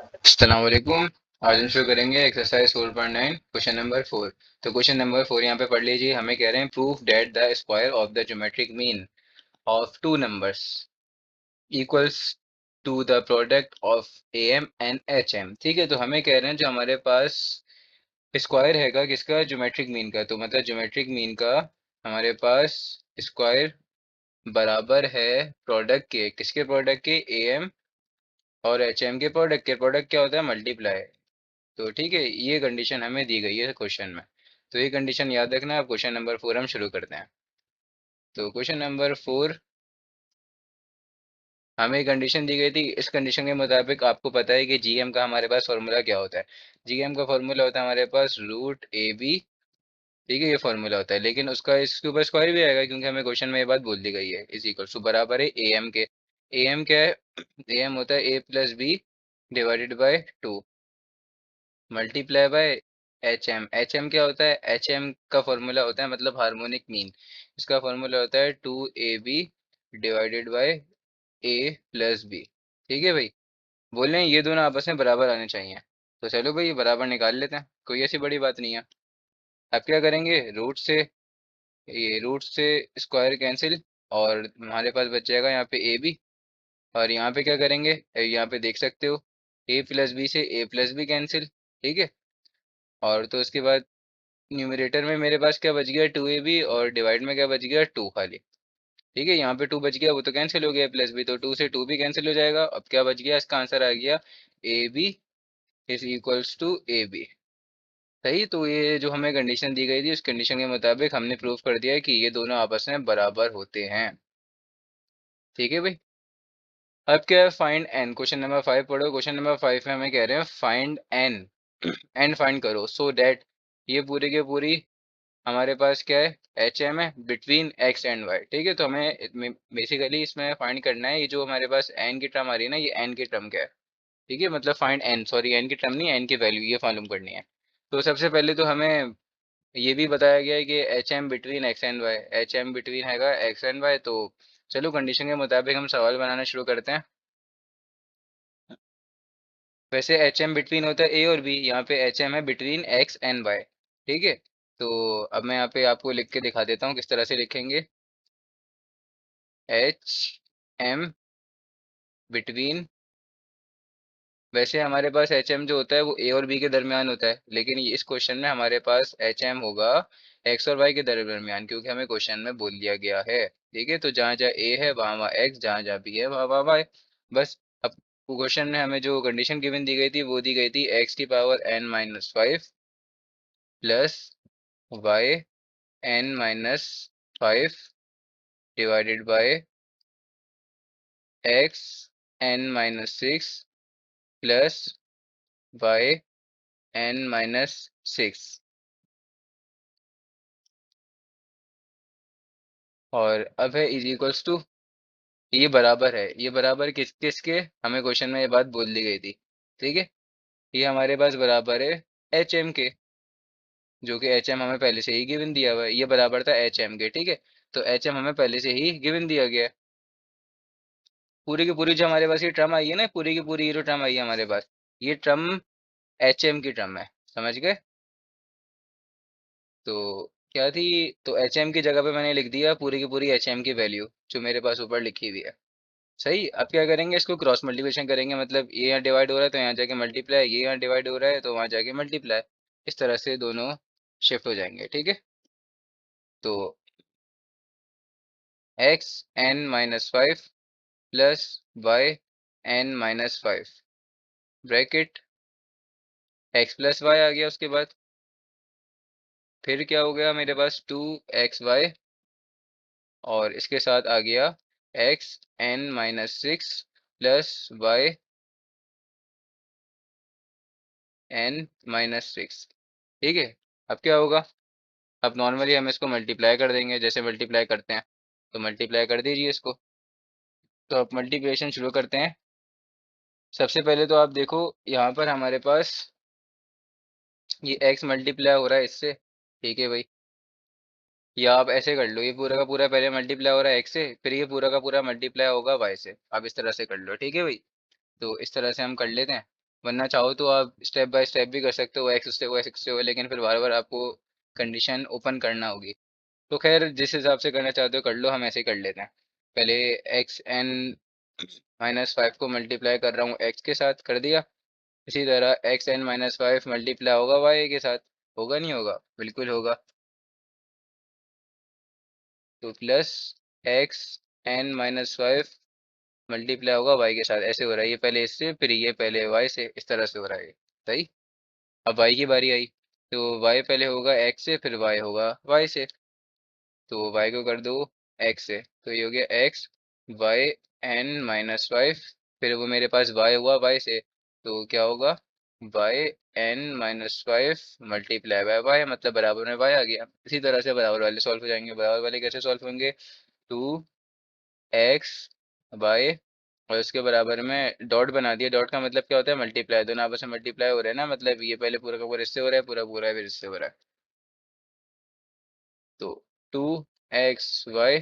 अस्सलाम वालेकुम। आज हम शुरू करेंगे एक्सरसाइज 4.9 क्वेश्चन नंबर 4। तो क्वेश्चन नंबर 4 यहाँ पे पढ़ लीजिए। हमें कह रहे हैं proof that the square of the geometric mean of two numbers equals to the product of A M and H M. ठीक है, तो हमें कह रहे हैं जो हमारे पास स्क्वायर हैगा किसका, ज्योमेट्रिक मीन का। तो मतलब ज्योमेट्रिक मीन का हमारे पास स्क्वायर बराबर है प्रोडक्ट के, किसके प्रोडक्ट के, ए एम और एच एम के प्रोडक्ट के। प्रोडक्ट क्या होता है, मल्टीप्लाई। तो ठीक है, ये कंडीशन हमें दी गई है क्वेश्चन में। तो ये कंडीशन याद रखना। अब क्वेश्चन नंबर 4 हम शुरू करते हैं। तो क्वेश्चन नंबर 4 हमें कंडीशन दी गई थी। इस कंडीशन के मुताबिक आपको पता है कि जीएम का हमारे पास फॉर्मूला क्या होता है। जीएम का फॉर्मूला होता है हमारे पास रूट ए बी। ठीक है, ये फॉर्मूला होता है, लेकिन उसका इसके ऊपर स्क्वायर भी आएगा क्योंकि हमें क्वेश्चन में ये बात बोल दी गई है। इज इक्वल टू बराबर है ए एम के। ए एम क्या है, ए एम होता है A plus B divided by 2 multiply by H M. H M क्या होता है, एच एम का फॉर्मूला होता है मतलब हार्मोनिक मीन। इसका फॉर्मूला होता है 2ab divided by a plus b. ठीक है भाई, बोल रहे हैं ये दोनों आपस में बराबर आने चाहिए। तो चलो भाई, ये बराबर निकाल लेते हैं, कोई ऐसी बड़ी बात नहीं है। अब क्या करेंगे, रूट से, ये रूट से स्क्वायर कैंसिल, और हमारे पास बच जाएगा यहाँ पे ए बी। और यहाँ पे क्या करेंगे, यहाँ पे देख सकते हो ए प्लस बी से ए प्लस बी कैंसिल। ठीक है, और तो उसके बाद न्यूमरेटर में मेरे पास क्या बच गया, 2ab, और डिवाइड में क्या बच गया, 2 खाली। ठीक है, यहाँ पे 2 बच गया, वो तो कैंसिल हो गया प्लस बी, तो 2 से 2 भी कैंसिल हो जाएगा। अब क्या बच गया, इसका आंसर आ गया a b is equals to a b. सही, तो ये जो हमें कंडीशन दी गई थी उस कंडीशन के मुताबिक हमने प्रूव कर दिया है कि ये दोनों आपस में बराबर होते हैं। ठीक है भाई। अब क्या है, फाइंड एन। क्वेश्चन नंबर 5 पढ़ो। क्वेश्चन नंबर 5 में हमें कह रहे हैं फाइंड एन। एन फाइंड करो सो दैट, ये पूरी के पूरी हमारे पास क्या है, एच एम है बिटवीन एक्स एंड वाई। ठीक है, तो हमें बेसिकली इसमें फाइंड करना है ये जो हमारे पास एन की टर्म आ रही है ना, ये एन की टर्म क्या है। ठीक है, मतलब फाइंड एन, सॉरी एन की टर्म नहीं, एन की वैल्यू ये मालूम करनी है। तो सबसे पहले तो हमें ये भी बताया गया है कि H M between x and y, H M between हैगा एक्स एंड वाई। तो चलो कंडीशन के मुताबिक हम सवाल बनाना शुरू करते हैं। वैसे एच एम बिटवीन होता है ए और बी, यहाँ पे एच एम है बिटवीन एक्स एंड वाई। ठीक है, तो अब मैं यहाँ पे आपको लिख के दिखा देता हूँ किस तरह से लिखेंगे। एच एम बिटवीन, वैसे हमारे पास एच एम जो होता है वो ए और बी के दरमियान होता है, लेकिन इस क्वेश्चन में हमारे पास एच एम होगा एक्स और वाई के दरमियान, क्योंकि हमें क्वेश्चन में बोल दिया गया है। ठीक है, तो जहाँ जहाँ ए है वहाँ वहाँ एक्स, जहाँ जहाँ बी है वहाँ वहाँ वाई। बस। अब क्वेश्चन में हमें जो कंडीशन गिवन दी गई थी वो दी गई थी एक्स की power n minus 5 plus y n minus 5 divided by x n minus 6 plus y n minus 6। और अब है इज इक्वल्स टू, ये बराबर है, ये बराबर किस किसके, हमें क्वेश्चन में ये बात बोल दी गई थी। ठीक है, ये हमारे पास बराबर है एच एम के, जो कि एच एम हमें पहले से ही गिवन दिया हुआ है। ये बराबर था एच एम के। ठीक है, तो एच एम हमें पहले से ही गिवन दिया गया है। पूरी की पूरी जो हमारे पास ये टर्म आई है ना, पूरी की पूरी ये जो टर्म आई है हमारे पास, ये टर्म एच एम की टर्म है। समझ गए। तो क्या थी, तो एच एम की जगह पे मैंने लिख दिया पूरी की पूरी एच एम की वैल्यू जो मेरे पास ऊपर लिखी हुई है। सही, अब क्या करेंगे, इसको क्रॉस मल्टीप्लिकेशन करेंगे, मतलब ये यहाँ डिवाइड हो रहा है तो यहाँ जाके मल्टीप्लाई, ये यहाँ डिवाइड हो रहा है तो वहाँ जाके मल्टीप्लाई। इस तरह से दोनों शिफ्ट हो जाएंगे। ठीक है, तो x n minus 5 plus y n minus 5 bracket, x plus y आ गया। उसके बाद फिर क्या हो गया मेरे पास, 2xy, और इसके साथ आ गया x n minus 6 plus y n minus 6। ठीक है, अब क्या होगा, अब नॉर्मली हम इसको मल्टीप्लाई कर देंगे जैसे मल्टीप्लाई करते हैं। तो मल्टीप्लाई कर दीजिए इसको। तो अब मल्टीप्लिकेशन शुरू करते हैं। सबसे पहले तो आप देखो यहाँ पर हमारे पास ये x मल्टीप्लाई हो रहा है इससे। ठीक है भाई, या आप ऐसे कर लो, ये पूरा का पूरा पहले मल्टीप्लाई हो रहा है x से, फिर ये पूरा का पूरा मल्टीप्लाई होगा y से। आप इस तरह से कर लो। ठीक है भाई, तो इस तरह से हम कर लेते हैं। वरना चाहो तो आप स्टेप बाय स्टेप भी कर सकते हो, एक्स से हो एक्स से हो, लेकिन फिर बार बार आपको कंडीशन ओपन करना होगी। तो खैर जिस हिसाब से करना चाहते हो कर लो, हम ऐसे ही कर लेते हैं। पहले एक्स एन माइनस फाइव को मल्टीप्लाई कर रहा हूँ एक्स के साथ, कर दिया। इसी तरह x n minus five multiply होगा वाई के साथ, होगा नहीं होगा, बिल्कुल होगा। तो plus x n minus five multiply होगा वाई के साथ, ऐसे हो रहा है, ये पहले इससे फिर ये पहले वाई से, इस तरह से हो रहा है। सही। अब वाई की बारी आई, तो वाई पहले होगा एक्स से, फिर वाई होगा वाई से। तो वाई को कर दो एक्स से, तो ये हो गया x y n minus five, फिर वो मेरे पास वाई हुआ वाई से, तो क्या होगा y n minus five multiply by y, मतलब बराबर में वाई आ गया। इसी तरह से बराबर वाले सॉल्व हो जाएंगे। बराबर वाले कैसे सॉल्व होंगे, टू एक्स वाई और उसके बराबर में डॉट बना दिया। डॉट का मतलब क्या होता है, मल्टीप्लाई, दोनों आपस में मल्टीप्लाई हो रहे हैं ना, मतलब ये पहले पूरा का पूरा इससे हो रहा है, पूरा पूरा फिर इससे हो रहा है। तो टू एक्स वाई,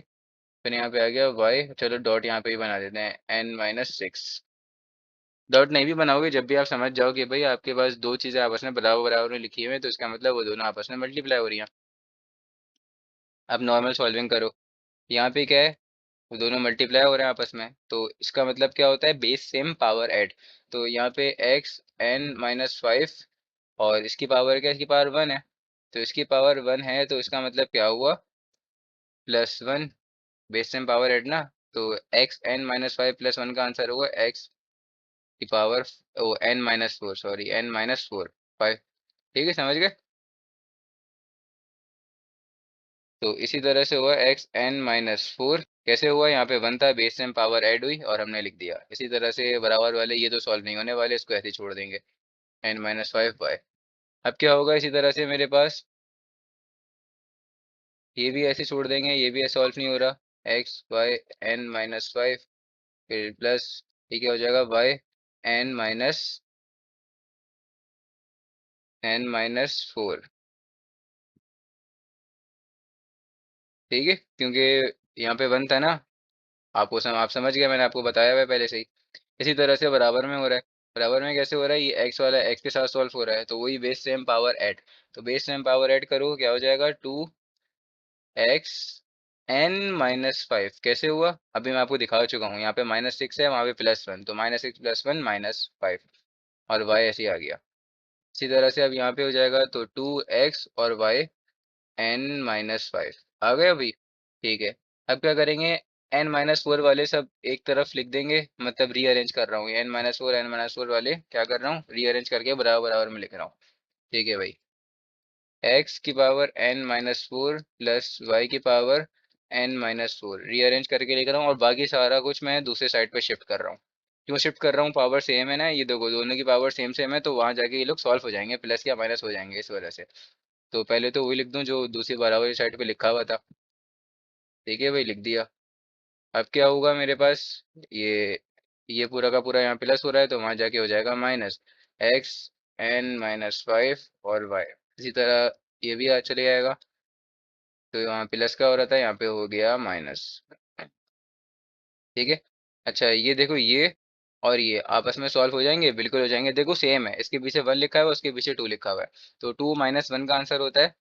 फिर यहाँ पे आ गया वाई, चलो डॉट यहाँ पे भी बना देते हैं, एन माइनस सिक्स। डॉट नहीं भी बनाओगे, जब भी आप समझ जाओ कि भाई आपके पास दो चीजें आपस में बराबर बराबर में लिखी हुई हैं, तो इसका मतलब वो दोनों आपस में मल्टीप्लाई हो रही हैं। अब नॉर्मल सॉल्विंग करो, यहाँ पे क्या है, वो दोनों मल्टीप्लाई हो रहे हैं आपस में, तो इसका मतलब क्या होता है, बेस सेम पावर ऐड। तो यहाँ पे एक्स एन माइनस फाइव और इसकी पावर क्या है, इसकी पावर वन है, तो इसकी पावर वन है, तो इसका मतलब क्या हुआ, plus one, base same power add ना। तो x n minus five plus one का आंसर होगा एक्स की power, oh n minus four, sorry n minus four five. ठीक है, समझ गए। तो इसी तरह से हुआ एक्स एन माइनस फोर, कैसे हुआ, यहाँ पे वन था, बेस सेम पावर ऐड हुई और हमने लिख दिया। इसी तरह से बराबर वाले ये तो सॉल्व नहीं होने वाले, इसको ऐसे ही छोड़ देंगे, एन माइनस फाइव बाय। अब क्या होगा, इसी तरह से मेरे पास ये भी ऐसे छोड़ देंगे, ये भी ऐसे सॉल्व नहीं हो रहा, x y n minus five, फिर प्लस ये क्या हो जाएगा, y n minus n minus four. ठीक है, क्योंकि यहाँ पे वन था ना, आप समझ गए, मैंने आपको बताया हुआ है पहले से ही। इसी तरह से बराबर में हो रहा है। बराबर में कैसे हो रहा है, ये एक्स वाला एक्स के साथ सॉल्व हो रहा है, तो वही बेस सेम पावर ऐड। तो बेस सेम पावर ऐड करो, क्या हो जाएगा, two x n minus five. कैसे हुआ, अभी मैं आपको दिखा चुका हूँ, यहाँ पे माइनस सिक्स है, वहाँ पे प्लस वन, तो minus six plus one minus five, और वाई ऐसे ही आ गया। इसी तरह से अब यहाँ पे हो जाएगा, तो टू एक्स और वाई एन माइनस फाइव आ गए अभी। ठीक है, अब क्या करेंगे, एन माइनस फोर वाले सब एक तरफ लिख देंगे, मतलब रीअरेंज कर रहा हूँ, एन माइनस फोर वाले क्या कर रहा हूँ, रीअरेंज करके बराबर बराबर में लिख रहा हूँ। ठीक है भाई, एक्स की power n minus four plus y की power n minus four rearrange करके लिख रहा हूँ, और बाकी सारा कुछ मैं दूसरे साइड पे शिफ्ट कर रहा हूँ। क्यों शिफ्ट कर रहा हूँ, पावर सेम है ना, ये देखो दोनों की पावर सेम सेम है, तो वहां जाके ये लोग सॉल्व हो जाएंगे, प्लस या माइनस हो जाएंगे, इस वजह से। तो पहले तो वही लिख दूं जो दूसरी बराबर साइड पे लिखा हुआ था। ठीक है भाई, लिख दिया। अब क्या होगा मेरे पास, ये ये पूरा का पूरा यहाँ प्लस हो रहा है, तो वहां जाके हो जाएगा minus, x n minus five और वाई। इसी तरह ये भी चले जाएगा, तो यहाँ प्लस का हो रहा था, यहाँ पे हो गया माइनस। ठीक है। अच्छा ये देखो, ये और ये आपस में सॉल्व हो जाएंगे, बिल्कुल हो जाएंगे, देखो सेम है, इसके पीछे वन लिखा हुआ है, उसके पीछे टू लिखा हुआ है, तो टू माइनस वन का आंसर होता है।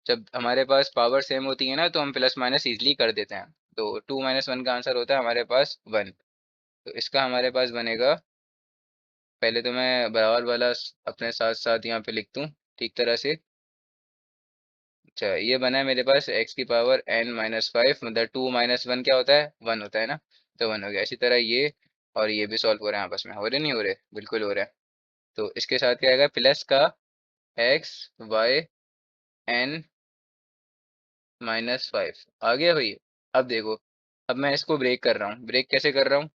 जब हमारे पास पावर सेम होती है ना, तो हम प्लस माइनस इजीली कर देते हैं। तो टू माइनस वन का आंसर होता है हमारे पास वन। तो इसका हमारे पास बनेगा, पहले तो मैं बराबर वाला अपने साथ साथ यहाँ पे लिख दूँ ठीक तरह से। अच्छा ये बना है मेरे पास एक्स की पावर एन माइनस फाइव, मतलब टू माइनस वन क्या होता है, वन होता है ना, तो वन हो गया। इसी तरह ये और ये भी सॉल्व हो रहे हैं आपस में, हो रहे नहीं हो रहे, बिल्कुल हो रहे हैं। तो इसके साथ क्या आएगा, प्लस का x y n minus five आ गया भाई। अब देखो, अब मैं इसको ब्रेक कर रहा हूँ, ब्रेक कैसे कर रहा हूँ,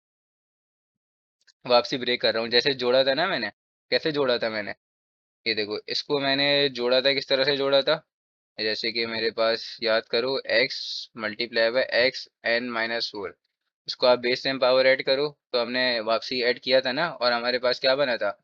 वापसी ब्रेक कर रहा हूँ, जैसे जोड़ा था ना मैंने, कैसे जोड़ा था मैंने, ये देखो इसको मैंने जोड़ा था, किस तरह से जोड़ा था, जैसे कि मेरे पास याद करो, x multiply by x n minus four, इसको आप बेस सेम पावर ऐड करो, तो हमने वापसी ऐड किया था ना, और हमारे पास क्या बना था,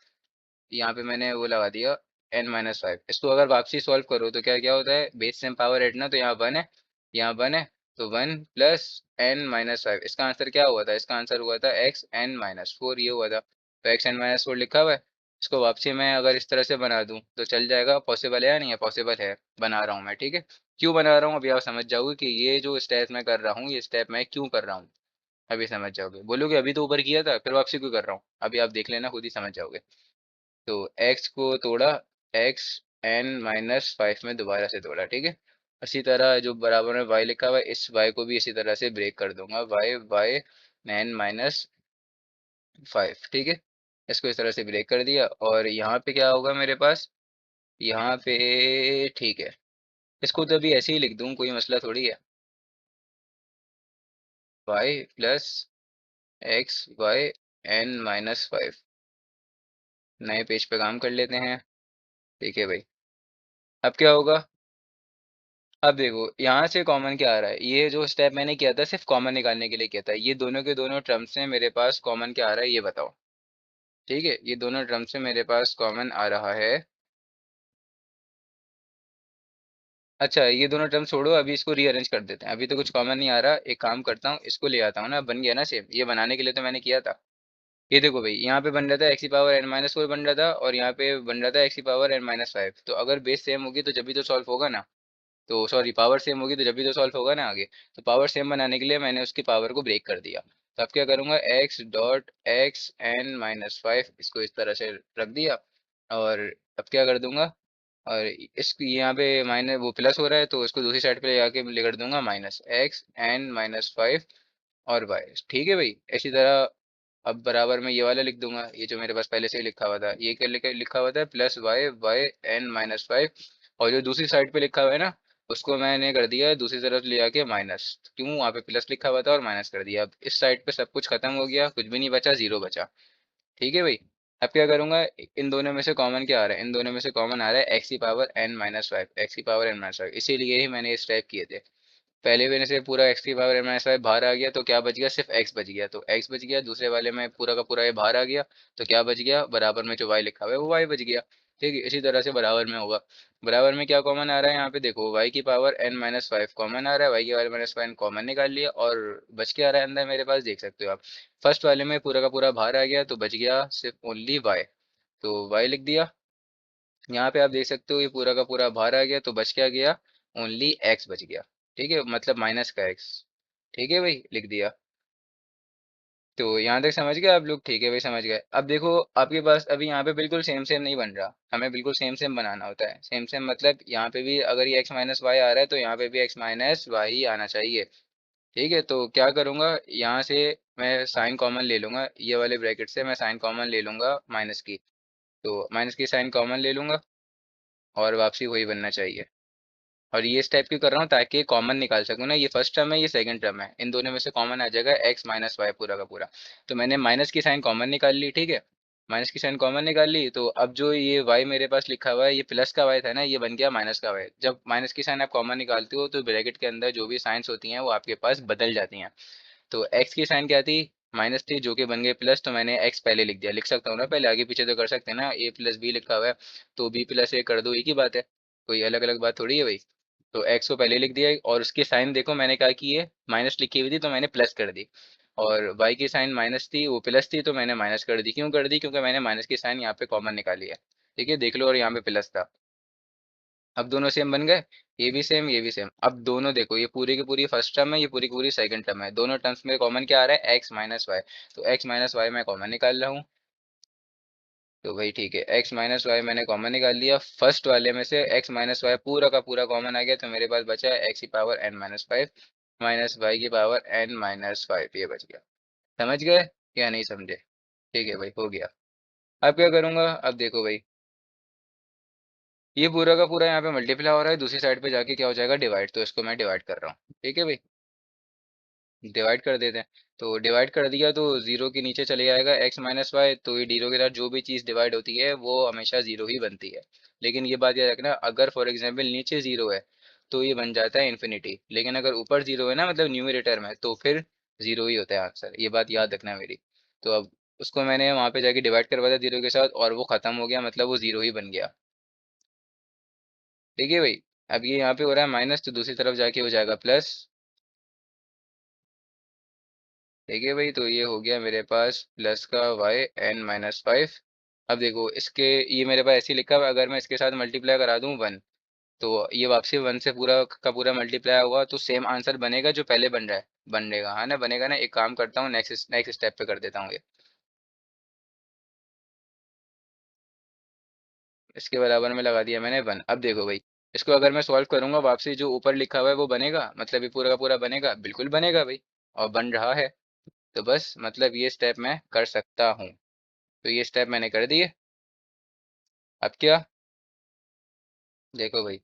यहाँ पे मैंने वो लगा दिया एन माइनस फाइव। इसको अगर वापसी सॉल्व करो तो क्या क्या होता है, बेस सेम पावर ऐड ना, तो यहाँ वन है, यहाँ वन है, तो one plus n minus five, इसका आंसर क्या हुआ था, इसका आंसर हुआ था एक्स एन माइनस फोर, ये हुआ था, तो एक्स एन माइनस फोर लिखा हुआ है। इसको वापसी मैं अगर इस तरह से बना दूं तो चल जाएगा? पॉसिबल है या नहीं है? पॉसिबल है, बना रहा हूँ मैं, ठीक है। क्यों बना रहा हूँ अभी आप समझ जाओगे कि ये जो स्टेप मैं कर रहा हूँ, ये स्टेप मैं क्यों कर रहा हूँ, अभी समझ जाओगे। बोलोगे अभी तो ऊपर किया था, फिर वापसी क्यों कर रहा हूँ, अभी आप देख लेना, खुद ही समझ जाओगे। तो x को तोड़ा, x n-5 में दोबारा से तोड़ा, ठीक है। इसी तरह जो बराबर में y लिखा हुआ है, इस y को भी इसी तरह से ब्रेक कर दूंगा, y n-5, ठीक है। इसको इस तरह से ब्रेक कर दिया, और यहाँ पे क्या होगा मेरे पास, यहाँ पे, ठीक है, इसको तो अभी ऐसे ही लिख दूँ, कोई मसला थोड़ी है। y plus x Y n-5, नए पेज पे काम कर लेते हैं, ठीक है भाई। अब क्या होगा, अब देखो यहाँ से कॉमन क्या आ रहा है, ये जो स्टेप मैंने किया था सिर्फ कॉमन निकालने के लिए किया था, ये दोनों के दोनों टर्म्स में मेरे पास कॉमन क्या आ रहा है ये बताओ, ठीक है। ये दोनों टर्म्स में मेरे पास कॉमन आ रहा है। अच्छा, ये दोनों टर्म छोड़ो, अभी इसको रीअरेंज कर देते हैं, अभी तो कुछ कॉमन नहीं आ रहा, एक काम करता हूँ, इसको ले आता हूँ ना, बन गया ना सेम, ये बनाने के लिए तो मैंने किया था। ये देखो भाई, यहाँ पे बन रहा था x⁻n-4 बन रहा था, और यहाँ पे बन रहा था x⁻n-5, तो अगर बेस सेम होगी तो जब भी तो सॉल्व होगा ना, तो सॉरी पावर सेम होगी तो जब भी तो सॉल्व होगा ना आगे। तो पावर सेम बनाने के लिए मैंने उसकी पावर को ब्रेक कर दिया। तो अब क्या करूंगा, x dot x n minus five, इसको इस तरह से रख दिया, और अब क्या कर दूंगा, और इस यहाँ पे माइनस वो प्लस हो रहा है, तो इसको दूसरी साइड पे ले जाके ले कर दूंगा माइनस x n-5 और वाई, ठीक है भाई। इसी तरह अब बराबर में ये वाला लिख दूंगा, ये जो मेरे पास पहले से ही लिखा हुआ था, ये क्या लिखा हुआ था, प्लस वाई n-5, और जो दूसरी साइड पे लिखा हुआ है ना, उसको मैंने कर दिया है दूसरी तरफ ले आके माइनस, क्यों, वहाँ पे प्लस लिखा हुआ था और माइनस कर दिया। अब इस साइड पे सब कुछ खत्म हो गया, कुछ भी नहीं बचा, जीरो बचा, ठीक है भाई। अब क्या करूंगा, इन दोनों में से कॉमन क्या आ रहा है, इन दोनों में से कॉमन आ रहा है x⁻n-5, x⁻n-5, इसीलिए ही मैंने ये स्टेप किए थे। पहले वाले से पूरा x⁻n-5 बाहर आ गया, तो क्या बच गया, सिर्फ x बच गया, तो x बच गया, दूसरे वाले में पूरा का पूरा ये बाहर आ गया, तो क्या बच गया, बराबर में जो y लिखा हुआ है वो y बच गया, ठीक है। इसी तरह से बराबर में होगा, बराबर में क्या कॉमन आ रहा है, यहाँ पे देखो y⁻n-5 कॉमन आ रहा है, y की पावर -5 कॉमन निकाल लिया, और बच क्या आ रहा है अंदर मेरे पास, देख सकते हो आप, फर्स्ट वाले में पूरा का पूरा बाहर आ गया, तो बच गया सिर्फ ओनली y, तो y लिख दिया। यहाँ पे आप देख सकते हो ये पूरा का पूरा बाहर आ गया, तो बच क्या गया, ओनली x बच गया, ठीक है, मतलब माइनस का x, ठीक है भाई, लिख दिया। तो यहाँ तक समझ गए आप लोग, ठीक है भाई, समझ गए। अब देखो आपके पास अभी यहाँ पे बिल्कुल सेम सेम नहीं बन रहा, हमें बिल्कुल सेम सेम बनाना होता है, सेम सेम मतलब यहाँ पे भी अगर ये x-y आ रहा है, तो यहाँ पे भी x-y ही आना चाहिए, ठीक है। तो क्या करूँगा, यहाँ से मैं साइन कॉमन ले लूंगा, ये वाले ब्रैकेट से मैं साइन कॉमन ले लूंगा माइनस की, तो माइनस की साइन कॉमन ले लूंगा, और वापसी वही बनना चाहिए। और ये स्टेप क्यों कर रहा हूँ, ताकि कॉमन निकाल सकूँ ना, ये फर्स्ट टर्म है, ये सेकंड टर्म है, इन दोनों में से कॉमन आ जाएगा x-y पूरा का पूरा। तो मैंने माइनस की साइन कॉमन निकाल ली, ठीक है, माइनस की साइन कॉमन निकाल ली, तो अब जो ये y मेरे पास लिखा हुआ है, ये प्लस का y था ना, ये बन गया माइनस का y। जब माइनस की साइन आप कॉमन निकालते हो, तो ब्रैकेट के अंदर जो भी साइंस होती हैं वो आपके पास बदल जाती हैं। तो x की साइन क्या थी, माइनस थी, जो कि बन गए प्लस, तो मैंने x पहले लिख दिया, लिख सकता हूँ ना पहले, आगे पीछे तो कर सकते हैं ना, a प्लस बी लिखा हुआ है, तो b प्लस ए कर दो, एक ही बात है, कोई अलग अलग बात थोड़ी है भाई। तो x को पहले लिख दिया, और उसकी साइन देखो मैंने क्या की है, माइनस लिखी हुई थी तो मैंने प्लस कर दी, और y की साइन माइनस थी, वो प्लस थी, तो मैंने माइनस कर दी, क्यों कर दी, क्योंकि मैंने माइनस की साइन यहाँ पे कॉमन निकाली है, ठीक है, देख लो, और यहाँ पे प्लस था। अब दोनों सेम बन गए, ये भी सेम, ये भी सेम। अब दोनों देखो, ये पूरी की पूरी फर्स्ट टर्म है, ये पूरी की पूरी सेकंड टर्म है, दोनों टर्म्स में कॉमन क्या आ रहा है, x-y, तो x-y मैं कॉमन निकाल रहा हूँ। तो भाई ठीक है, x-y मैंने कॉमन निकाल लिया, फर्स्ट वाले में से x-y पूरा का पूरा कॉमन आ गया, तो मेरे पास बचा है x⁻n-5 माइनस y की पावर n-5, ये बच गया। समझ गए या नहीं समझे, ठीक है भाई, हो गया। अब क्या करूंगा, अब देखो भाई, ये पूरा का पूरा यहाँ पे मल्टीप्लाई हो रहा है, दूसरी साइड पे जाके क्या हो जाएगा, डिवाइड, तो इसको मैं डिवाइड कर रहा हूँ, ठीक है भाई, डिवाइड कर देते हैं। तो डिवाइड कर दिया, तो जीरो के नीचे चले जाएगा x-y, तो ये जीरो के साथ जो भी चीज़ डिवाइड होती है वो हमेशा जीरो ही बनती है। लेकिन ये बात याद रखना, अगर फॉर एग्जांपल नीचे जीरो है तो ये बन जाता है इन्फिनिटी, लेकिन अगर ऊपर जीरो है ना, मतलब न्यूमरेटर में, तो फिर जीरो ही होता है आंसर, ये बात याद रखना मेरी। तो अब उसको मैंने वहाँ पे जाके डिवाइड करवा दिया जीरो के साथ, और वो खत्म हो गया, मतलब वो जीरो ही बन गया, ठीक है भाई। अब ये यहाँ पे हो रहा है माइनस, तो दूसरी तरफ जाके हो जाएगा प्लस, ठीक है भाई। तो ये हो गया मेरे पास प्लस का y n-5, अब देखो इसके, ये मेरे पास ऐसे ही लिखा हुआ है, अगर मैं इसके साथ मल्टीप्लाई करा दूं 1, तो ये वापसी 1 से पूरा का पूरा मल्टीप्लाई होगा, तो सेम आंसर बनेगा जो पहले बन रहा है, बनेगा, है ना, बनेगा ना। एक काम करता हूँ, नेक्स्ट नेक्स्ट स्टेप पे कर देता हूँ ये, इसके बराबर में लगा दिया मैंने 1। अब देखो भाई, इसको अगर मैं सॉल्व करूंगा, वापसी जो ऊपर लिखा हुआ है वो बनेगा, मतलब ये पूरा का पूरा बनेगा, बिल्कुल बनेगा भाई, और बन रहा है। तो बस मतलब ये स्टेप मैं कर सकता हूँ। तो ये स्टेप मैंने कर दिए। अब क्या, देखो भाई,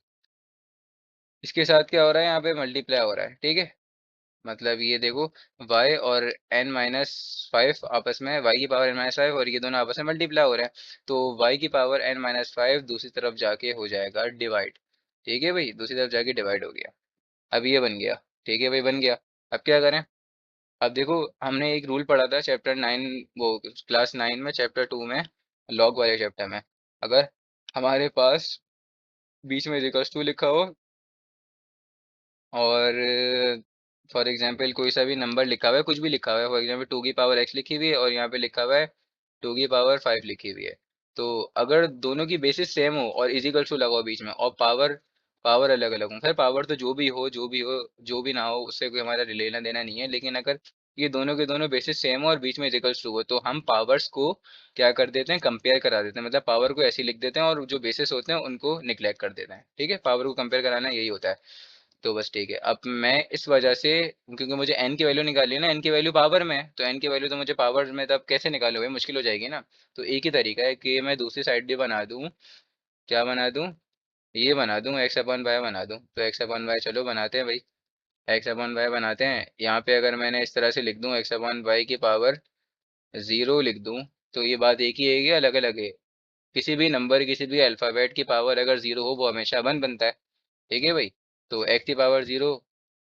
इसके साथ क्या हो रहा है, यहाँ पे मल्टीप्लाई हो रहा है, ठीक है। मतलब ये देखो, y और n-5 आपस में, y की पावर n-5 और ये दोनों आपस में मल्टीप्लाई हो रहे हैं, तो y की पावर n-5 दूसरी तरफ जाके हो जाएगा डिवाइड। ठीक है भाई, दूसरी तरफ जाके डिवाइड हो गया। अब ये बन गया। ठीक है भाई, बन गया। अब क्या करें। अब देखो, हमने एक रूल पढ़ा था चैप्टर 9, वो क्लास 9 में, चैप्टर 2 में, लॉग वाले चैप्टर में, अगर हमारे पास बीच में इक्वल्स टू लिखा हो, और फॉर एग्जांपल कोई सा भी नंबर लिखा हुआ है, कुछ भी लिखा हुआ है, फॉर एग्जांपल 2 की पावर x लिखी हुई है, और यहाँ पे लिखा हुआ है 2 की पावर 5 लिखी हुई है, तो अगर दोनों की बेसिस सेम हो और इजिकल्स टू लगा हो बीच में, और पावर पावर अलग अलग हो, खैर पावर तो जो भी हो, जो भी हो, जो भी ना हो, उससे कोई हमारा लेना देना नहीं है, लेकिन अगर ये दोनों के दोनों बेसिस सेम हो और बीच में इजिकल्स टू हो, तो हम पावर्स को क्या कर देते हैं, कंपेयर करा देते हैं, मतलब पावर को ऐसे ही लिख देते हैं, और जो बेसिस होते हैं उनको निग्लेक्ट कर देते हैं। ठीक है, पावर को कंपेयर कराना यही होता है। तो बस ठीक है, अब मैं इस वजह से, क्योंकि मुझे n की वैल्यू निकालनी है ना, n की वैल्यू पावर में है, तो n की वैल्यू तो मुझे पावर में तब कैसे निकालूं भाई, मुश्किल हो जाएगी ना। तो एक ही तरीका है कि मैं दूसरी साइड भी बना दूं। क्या बना दूं, ये बना दूं, एक्स अपन वाई बना दूं, तो एक्स अपन वाई चलो बनाते हैं भाई। एक्स अपन वाई बनाते हैं, यहाँ पे अगर मैंने इस तरह से लिख दूं, एक्स अपन वाई की पावर 0 लिख दूं, तो ये बात एक ही है कि अलग अलग है। किसी भी नंबर, किसी भी अल्फ़ाबेट की पावर अगर 0 हो, वो हमेशा 1 बनता है। ठीक है भाई। तो एक्स की पावर 0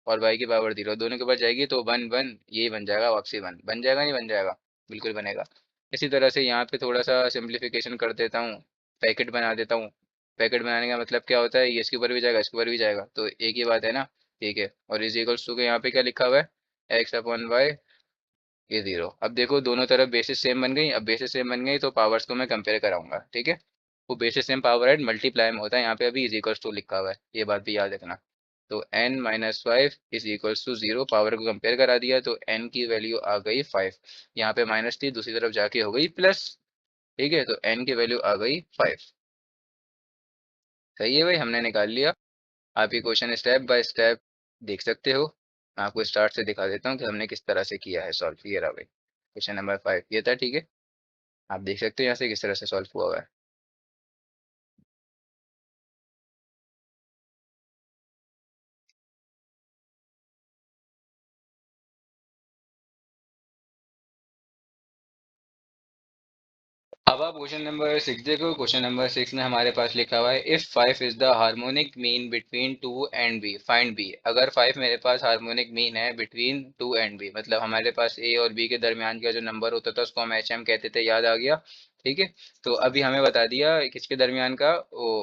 और वाई की पावर 0 दोनों के पास जाएगी, तो 1 1 यही बन जाएगा, वापसी 1 बन जाएगा, नहीं बन जाएगा, बिल्कुल बनेगा। इसी तरह से यहाँ पे थोड़ा सा सिंप्लीफिकेशन कर देता हूँ, पैकेट बना देता हूँ। पैकेट बनाने का मतलब क्या होता है, ये इसके ऊपर भी जाएगा, इसके ऊपर भी जाएगा, तो एक ही बात है ना। ठीक है, और इज इक्वल्स टू के यहाँ पे क्या लिखा हुआ है, एक्स अपॉन वाई, ये 0। अब देखो दोनों तरफ बेसिस सेम बन गई, अब बेसिस सेम बन गई तो पावर्स को मैं कंपेयर कराऊंगा, ठीक है। वो basis same power add multiply में होता है, यहाँ पे अभी इज इक्वल्स टू लिखा हुआ है, ये बात भी याद रखना। तो n-5 is equals to 0, power को कंपेयर करा दिया, तो n की वैल्यू आ गई 5। यहाँ पे माइनस थी, दूसरी तरफ जाके हो गई प्लस। ठीक है, तो n की वैल्यू आ गई 5। सही है भाई, हमने निकाल लिया। आप ये क्वेश्चन स्टेप बाय स्टेप देख सकते हो। मैं आपको स्टार्ट से दिखा देता हूँ कि हमने किस तरह से किया है सॉल्व। ये रहा भाई, क्वेश्चन नंबर 5 ये था, ठीक है। आप देख सकते हो यहाँ से किस तरह से सॉल्व हुआ हुआ है। अब आप क्वेश्चन नंबर 6 देखो। क्वेश्चन नंबर 6 में हमारे पास लिखा हुआ है, if 5 is the harmonic mean between 2 and b find b. अगर 5 मेरे पास हार्मोनिक मीन है बिटवीन 2 एंड बी, मतलब हमारे पास ए और बी के दरमियान का जो नंबर होता था उसको हम एच एम कहते थे, याद आ गया। ठीक है, तो अभी हमें बता दिया किसके दरमियान का वो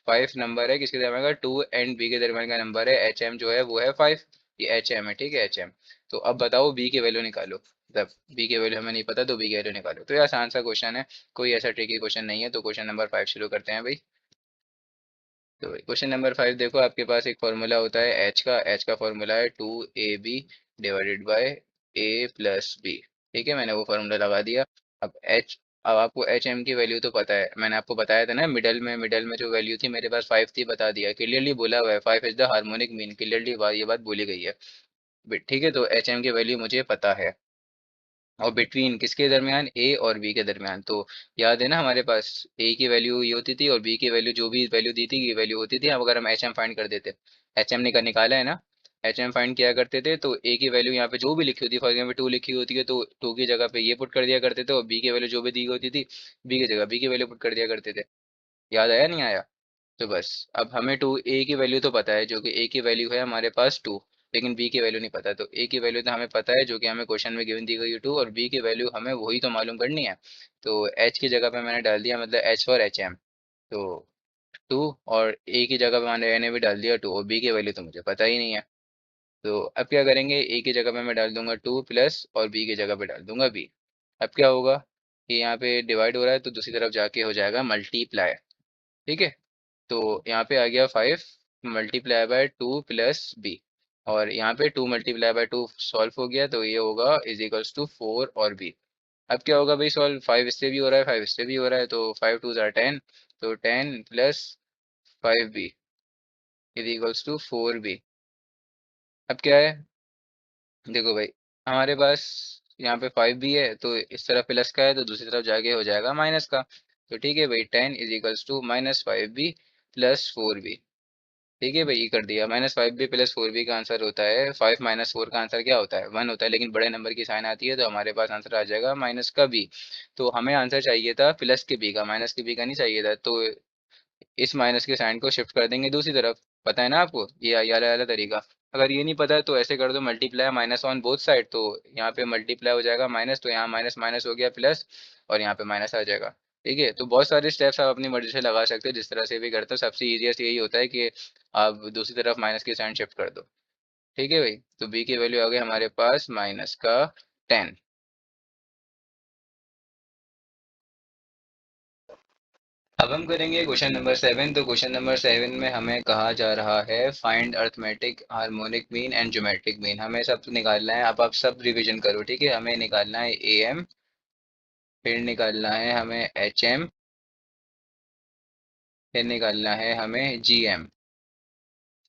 5 नंबर है, किसके दरमियान का, 2 एंड बी के दरमियान का नंबर है, एच एम जो है वो है 5। ये एच एम है, ठीक है, एच एम। तो अब बताओ बी की वैल्यू निकालो। जब बी की वैल्यू हमें नहीं पता तो बी की वैल्यू निकालो। तो ये आसान सा क्वेश्चन है, कोई ऐसा ट्रिकी क्वेश्चन नहीं है। तो क्वेश्चन नंबर 5 शुरू करते हैं भाई। तो क्वेश्चन नंबर 5 देखो, आपके पास एक फॉर्मूला होता है एच का फॉर्मूला है 2ab divided by a plus b. ठीक है, मैंने वो फार्मूला लगा दिया। अब एच, अब आपको एच एम की वैल्यू तो पता है, मैंने आपको बताया था ना, मिडल में जो वैल्यू थी मेरे पास 5 थी, बता दिया, क्लियरली बोला हुआ है 5 is the harmonic mean, clearly ये बात बोली गई है। ठीक है, तो एच एम की वैल्यू मुझे पता है, और बिटवीन किसके दरमियान, ए और बी के दरमियान। तो याद है ना, हमारे पास ए की वैल्यू ये होती थी और बी की वैल्यू जो भी वैल्यू दी थी ये वैल्यू होती थी। अब अगर हम एच एम फाइंड कर देते, एच एम निकाला है ना, एच एम फाइंड किया करते थे, तो ए की वैल्यू यहाँ पे जो भी लिखी होती है, फॉर एग्जाम्पल 2 लिखी होती है तो 2 की जगह पे ये पुट कर दिया करते थे, और बी की वैल्यू जो भी दी होती थी, बी की जगह बी की वैल्यू पुट कर दिया करते थे। याद आया नहीं आया। तो बस, अब हमें टू ए की वैल्यू तो पता है, जो कि ए की वैल्यू है हमारे पास 2, लेकिन बी की वैल्यू नहीं पता। तो ए की वैल्यू तो हमें पता है, जो कि हमें क्वेश्चन में गिवन दी गई है 2, और बी की वैल्यू हमें वही तो मालूम करनी है। तो एच की जगह पे मैंने डाल दिया, मतलब एच फॉर एच एम, तो 2, और ए की जगह पे मैंने भी डाल दिया 2, और बी की वैल्यू तो मुझे पता ही नहीं है। तो अब क्या करेंगे, ए की जगह पे मैं डाल दूंगा 2 प्लस, और बी की जगह पे डाल दूंगा बी। अब क्या होगा, ये यहाँ पे डिवाइड हो रहा है तो दूसरी तरफ जाके हो जाएगा मल्टीप्लाई। ठीक है, तो यहाँ पे आ गया 5 मल्टीप्लाई बाय 2 प्लस बी, और यहाँ पे 2 मल्टीप्लाई बाय 2 सॉल्व हो गया, तो ये होगा इज इक्वल्स टू 4 और बी। अब क्या होगा भाई सॉल्व, 5 इससे भी हो रहा है 5 इससे भी हो रहा है, तो 5 टू ज़ार 10, तो 10 plus 5b is equals to 4b। अब क्या है, देखो भाई हमारे पास यहाँ पे 5b है, तो इस तरफ प्लस का है तो दूसरी तरफ जाके हो जाएगा माइनस का। तो ठीक है भाई 10 is equals to -5b plus 4b। ठीक है भाई, ये कर दिया। -5b प्लस 4b का आंसर होता है 5 माइनस 4 का आंसर क्या होता है 1 होता है, लेकिन बड़े नंबर की साइन आती है तो हमारे पास आंसर आ जाएगा माइनस का b। तो हमें आंसर चाहिए था प्लस के b का, माइनस के b का नहीं चाहिए था, तो इस माइनस के साइन को शिफ्ट कर देंगे दूसरी तरफ। पता है ना आपको ये वाला तरीका। अगर ये नहीं पता है तो ऐसे कर दो, multiply minus on both side, तो यहाँ पे मल्टीप्लाई हो जाएगा माइनस, तो यहाँ माइनस माइनस हो गया प्लस, और यहाँ पे माइनस आ जाएगा। ठीक है, तो बहुत सारे स्टेप्स आप अपनी मर्जी से लगा सकते हो, जिस तरह से भी करते हो सबसे ईजिएस्ट यही होता है कि आप दूसरी तरफ माइनस की साइन शिफ्ट कर दो। ठीक है भाई, तो बी की वैल्यू आ गई हमारे पास माइनस का 10। अब हम करेंगे क्वेश्चन नंबर 7। तो क्वेश्चन नंबर 7 में हमें कहा जा रहा है find arithmetic harmonic mean and geometric mean. हमें सब निकालना है, अब आप सब रिवीजन करो। ठीक है, हमें निकालना है ए एम, फिर निकालना है हमें एच एम, फिर निकालना है हमें जी एम।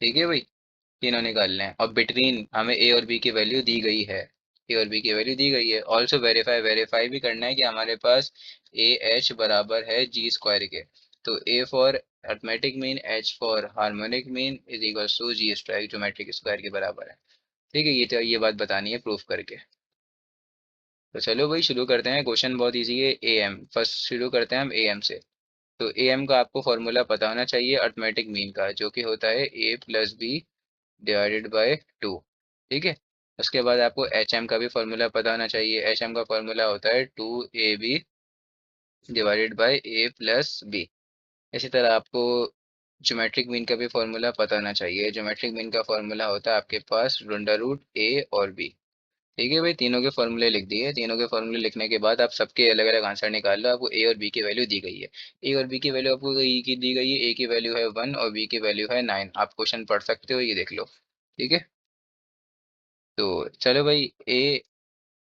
ठीक है भाई, तीनों निकालने हैं, और बिटवीन हमें ए और बी की वैल्यू दी गई है। ए और बी की वैल्यू दी गई है। ऑल्सो वेरीफाई, वेरीफाई भी करना है कि हमारे पास ए एच बराबर है जी स्क्वायर के। तो A for arithmetic mean, H for harmonic mean is equal to G square geometric square के बराबर है। ठीक है, ये बात बतानी है प्रूफ करके। तो चलो भाई शुरू करते हैं। क्वेश्चन बहुत इजी है। ए एम फर्स्ट शुरू करते हैं हम ए एम से। तो ए एम का आपको फॉर्मूला पता होना चाहिए अर्थमेटिक मीन का, जो कि होता है A plus B divided by 2। ठीक है, उसके बाद आपको एच एम का भी फॉर्मूला पता होना चाहिए। एच एम का फॉर्मूला होता है 2ab divided by a plus b. इसी तरह आपको ज्योमेट्रिक मीन का भी फॉर्मूला पता होना चाहिए। ज्योमेट्रिक मीन का फॉर्मूला होता है आपके पास अंडर रूट ए और बी। ठीक है भाई, तीनों के फॉर्मूले लिख दिए। तीनों के फॉर्मूले लिखने के बाद आप सबके अलग अलग आंसर निकाल लो। आपको ए और बी की वैल्यू दी गई है। ए और बी की वैल्यू आपको ई की दी गई है। ए की वैल्यू है 1 और बी की वैल्यू है 9। आप क्वेश्चन पढ़ सकते हो, ये देख लो। ठीक है, तो चलो भाई A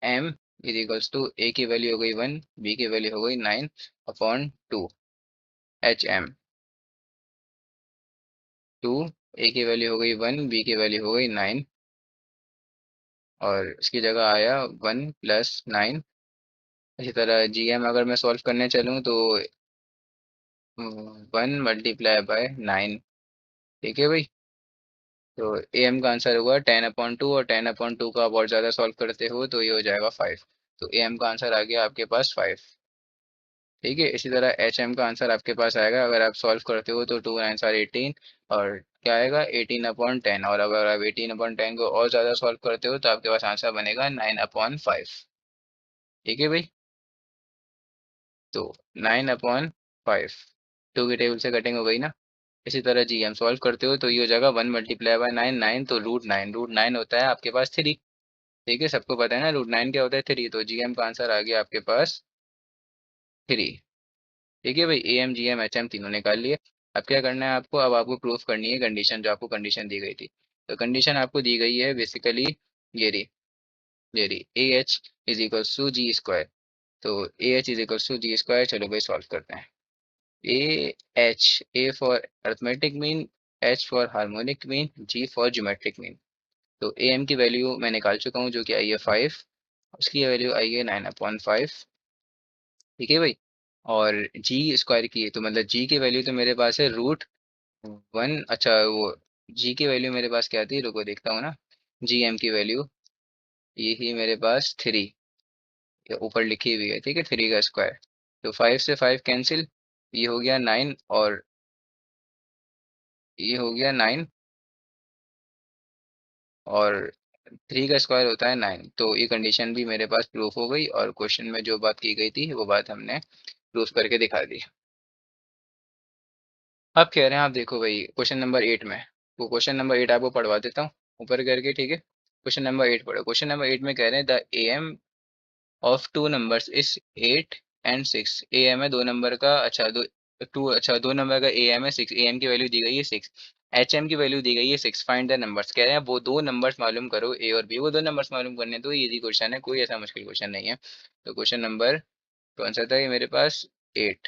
M is equals to A की वैल्यू हो गई 1, बी की वैल्यू हो गई 9 अपॉन 2। एच एम 2, ए की वैल्यू हो गई 1, बी की वैल्यू हो गई 9, और इसकी जगह आया 1 प्लस 9। इसी तरह जी एम अगर मैं सॉल्व करने चलूँ तो 1 मल्टीप्लाई बाय 9। ठीक है भाई, तो ए एम का आंसर होगा 10/2, और 10/2 का आप और ज़्यादा सॉल्व करते हो तो ये हो जाएगा 5। तो ए एम का आंसर आ गया आपके पास 5। ठीक है, इसी तरह एच एम का आंसर आपके पास आएगा, अगर आप सॉल्व करते हो तो 2 9 आर 18, और क्या आएगा 18/10, और अगर आप 18/10 को और ज़्यादा सॉल्व करते हो तो आपके पास आंसर बनेगा 9/5। ठीक है भाई, तो 9/5 टू की टेबल से कटिंग हो गई ना। इसी तरह जी हम सॉल्व करते हो तो ये हो जाएगा 1 मल्टीप्लाई बाय 9, 9 तो √9, √9 होता है आपके पास 3। ठीक है, सबको पता है ना √9 क्या होता है 3, तो जी एम का आंसर आ गया आपके पास 3। ठीक है भाई, A M G M H M तीनों निकाल लिए। अब क्या करना है आपको, अब आपको प्रूफ करनी है कंडीशन, जो आपको कंडीशन दी गई थी। तो कंडीशन आपको दी गई है बेसिकली ये रही, ये रही A H is equals to G square. तो A H is equals to G square, चलो भाई सॉल्व करते हैं। A H, A for arithmetic mean, H for harmonic mean, G for geometric mean. तो ए एम की value मैं निकाल चुका हूँ, जो कि आई है 5, उसकी वैल्यू आई है 9/5। ठीक है भाई, और जी स्क्वायर की है, तो मतलब जी की वैल्यू तो मेरे पास है √1। अच्छा, वो जी की वैल्यू मेरे पास क्या थी, रुको देखता हूँ ना। जी एम की वैल्यू ये ही मेरे पास 3 ऊपर लिखी हुई है। ठीक है, 3 का स्क्वायर, तो 5 से 5 कैंसिल, ये हो गया 9, और ये हो गया 9, और 3 का स्क्वायर होता है 9। तो ये कंडीशन भी मेरे पास प्रूफ हो गई, और क्वेश्चन में जो बात की गई थी वो बात हमने प्रूफ करके दिखा दी। अब कह रहे हैं, आप देखो भाई क्वेश्चन नंबर 8 में, वो क्वेश्चन नंबर 8 आपको पढ़वा देता हूँ ऊपर करके। ठीक है, क्वेश्चन नंबर 8 पढ़ो। क्वेश्चन नंबर 8 में कह रहे हैं the A M of two numbers is 8 and 6 A M है 2 नंबर का। अच्छा दो टू अच्छा 2 नंबर का ए एम है 6, ए एम की वैल्यू दी गई है 6, एच एम की वैल्यू दी गई है 6। फाइंड द नंबर्स कह रहे हैं, वो दो नंबर्स मालूम करो, ए और बी, वो दो नंबर्स मालूम करने हैं। तो इजी क्वेश्चन है, कोई ऐसा मुश्किल क्वेश्चन नहीं है। तो क्वेश्चन नंबर कौन सा था ये मेरे पास, 8।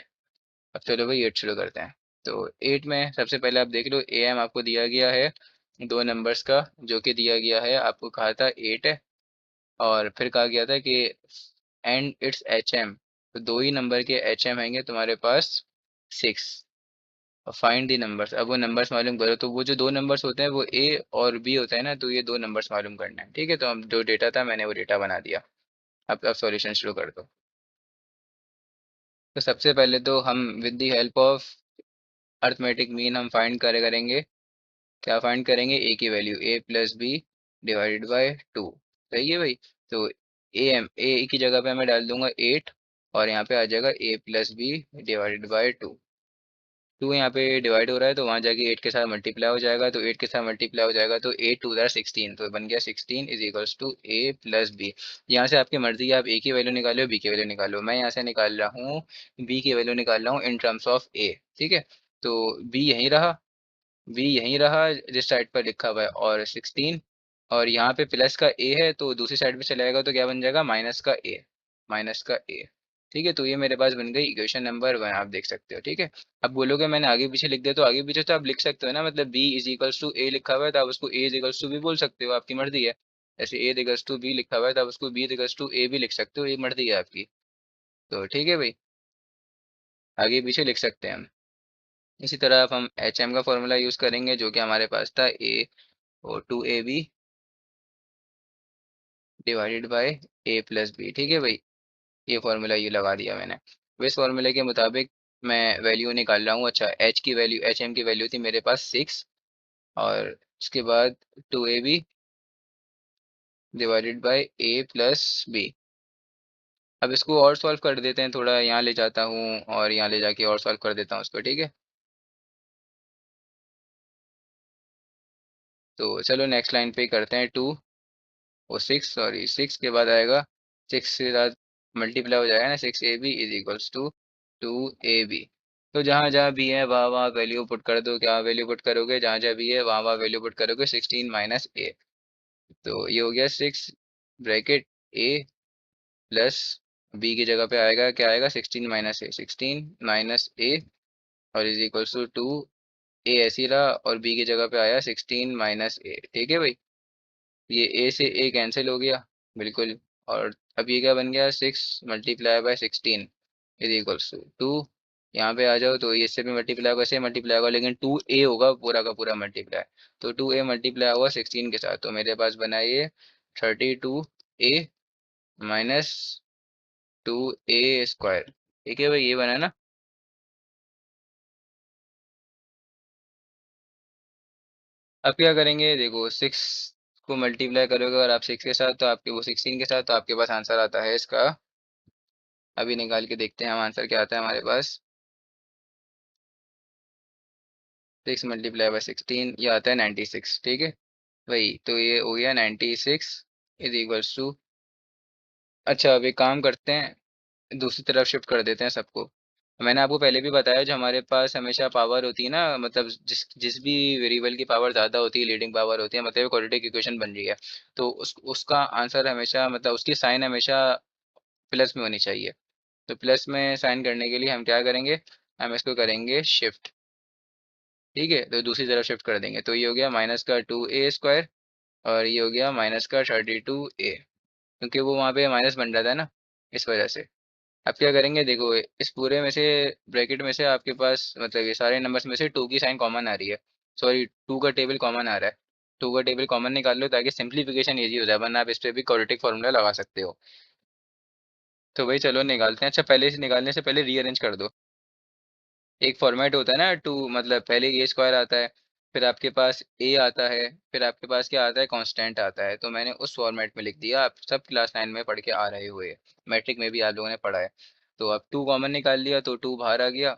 अब चलो भाई 8 शुरू करते हैं। तो 8 में सबसे पहले आप देख लो, ए एम आपको दिया गया है 2 नंबर्स का, जो कि दिया गया है आपको, कहा था 8 है। और फिर कहा गया था कि एंड इट्स एच एम, तो दो ही नंबर के एच एम हैंगे तुम्हारे पास 6। और फाइंड दी नंबर्स, अब वो नंबर्स मालूम करो। तो वो जो दो नंबर्स होते हैं वो ए और बी होता है ना, तो ये दो नंबर्स मालूम करना है। ठीक है, तो हम जो डेटा था मैंने वो डेटा बना दिया। अब सॉल्यूशन शुरू कर दो। तो सबसे पहले तो हम with the help of arithmetic mean हम फाइंड करेंगे। क्या फाइंड करेंगे, ए की value, a plus B divided by 2। सही है भाई। तो ए की जगह पे मैं डाल दूंगा 8, और यहाँ पे आ जाएगा ए प्लस बी डिवाइडेड बाय 2। 2 यहाँ पे डिवाइड हो रहा है तो वहाँ जाके 8 के साथ मल्टीप्लाई हो जाएगा, तो 8 के साथ मल्टीप्लाई हो जाएगा तो 8 टू जार 16, तो बन गया 16 is equals to a plus b. यहाँ से आपकी मर्जी है, आप ए की वैल्यू निकालो बी की वैल्यू निकालो। मैं यहाँ से निकाल रहा हूँ बी की वैल्यू निकाल रहा हूँ इन टर्म्स ऑफ ए। ठीक है, तो बी यहीं रहा, वी यहीं रहा जिस साइड पर लिखा हुआ है, और 16, और यहाँ पे प्लस का ए है तो दूसरी साइड पे चला जाएगा, तो क्या बन जाएगा, माइनस का ए, माइनस का ए। ठीक है, तो ये मेरे पास बन गई इक्वेशन नंबर 1, आप देख सकते हो। ठीक है, अब बोलोगे मैंने आगे पीछे लिख दिया, तो आगे पीछे तो आप लिख सकते हो ना, मतलब बी इज इक्वल्स टू ए लिखा हुआ है तो आप उसको ए इज इक्वल्स टू बी बोल सकते हो, आपकी मर्जी है। जैसे ए इक्वल्स टू बी लिखा हुआ है तो आप उसको बी इक्वल्स टू ए भी लिख सकते हो, ये मर्जी है आपकी। तो ठीक है भाई, आगे पीछे लिख सकते हैं हम। इसी तरह अब हम एच एम का फॉर्मूला यूज़ करेंगे, जो कि हमारे पास था ए और 2ab divided by a plus b. ठीक है भाई, ये फॉर्मूला ये लगा दिया मैंने। तो इस फॉर्मूले के मुताबिक मैं वैल्यू निकाल रहा हूँ। अच्छा, एच की वैल्यू, एच एम की वैल्यू थी मेरे पास 6, और उसके बाद 2ab divided by a plus b. अब इसको और सॉल्व कर देते हैं, थोड़ा यहाँ ले जाता हूँ और यहाँ ले जाके और सॉल्व कर देता हूँ उसको। ठीक है, तो चलो नेक्स्ट लाइन पे करते हैं 2 और 6, सॉरी 6 के बाद आएगा 6 के साथ मल्टीप्लाई हो जाएगा ना, 6ab is equals to 2ab। तो जहाँ जहाँ भी है वहाँ वहाँ वैल्यू पुट कर दो। क्या वैल्यू पुट करोगे, जहाँ जहाँ भी है वहाँ वहाँ वैल्यू पुट करोगे, 16 माइनस ए। तो ये हो गया 6 ब्रैकेट ए प्लस बी की जगह पे आएगा, क्या आएगा, 16 माइनस ए, 16 माइनस ए, और इज इक्वल्स टू 2। ए ऐसे ही रहा और बी की जगह पे आया 16 माइनस ए। ठीक है भाई, ये ए से ए कैंसिल हो गया, बिल्कुल। और अब ये क्या बन गया, 6 × 16 इज इक्वल्स टू 2। यहाँ पे आ जाओ तो ये इससे भी मल्टीप्लाई होगा, ऐसे मल्टीप्लाई होगा, लेकिन 2a होगा पूरा का पूरा मल्टीप्लाई। तो 2a मल्टीप्लाई होगा 16 के साथ, तो मेरे पास बना ये 32a माइनस 2a²। ठीक है भाई, ये बना ना। अब क्या करेंगे, देखो 6 को मल्टीप्लाई करोगे और आप 6 के साथ, तो आपके वो 16 के साथ, तो आपके पास आंसर आता है इसका। अभी निकाल के देखते हैं हम आंसर क्या आता है हमारे पास। 6 × 16 ये आता है 96। ठीक है भाई, तो ये हो गया 96 इज इक्वल्स टू। अच्छा, अब एक काम करते हैं, दूसरी तरफ शिफ्ट कर देते हैं सबको। मैंने आपको पहले भी बताया, जो हमारे पास हमेशा पावर होती है ना, मतलब जिस जिस भी वेरिएबल की पावर ज़्यादा होती है, लीडिंग पावर होती है, मतलब क्वाड्रेटिक इक्वेशन बन रही है, तो उसका आंसर हमेशा, मतलब उसकी साइन हमेशा प्लस में होनी चाहिए। तो प्लस में साइन करने के लिए हम क्या करेंगे, हम इसको करेंगे शिफ्ट। ठीक है, तो दूसरी तरफ शिफ्ट कर देंगे, तो ये हो गया माइनस का 2a², और ये हो गया माइनस का 32a, क्योंकि वो वहाँ पे माइनस बन रहा था ना, इस वजह से। अब क्या करेंगे, देखो इस पूरे में से, ब्रैकेट में से आपके पास, मतलब ये सारे नंबर्स में से 2 की साइन कॉमन आ रही है, सॉरी 2 का टेबल कॉमन आ रहा है। 2 का टेबल कॉमन निकाल लो ताकि सिंप्लीफिकेशन ईजी हो जाए, वरना आप इस पे भी क्वाड्रेटिक फार्मूला लगा सकते हो। तो भाई चलो निकालते हैं। अच्छा, पहले से निकालने से पहले रीअरेंज कर दो। एक फॉर्मेट होता है ना टू, मतलब पहले ए² आता है, फिर आपके पास ए आता है, फिर आपके पास क्या आता है, कांस्टेंट आता है। तो मैंने उस फॉर्मेट में लिख दिया, आप सब क्लास 9 में पढ़ के आ रहे हुए, मैट्रिक में भी आप लोगों ने पढ़ा है। तो अब 2 कॉमन निकाल लिया तो 2 बाहर आ गया।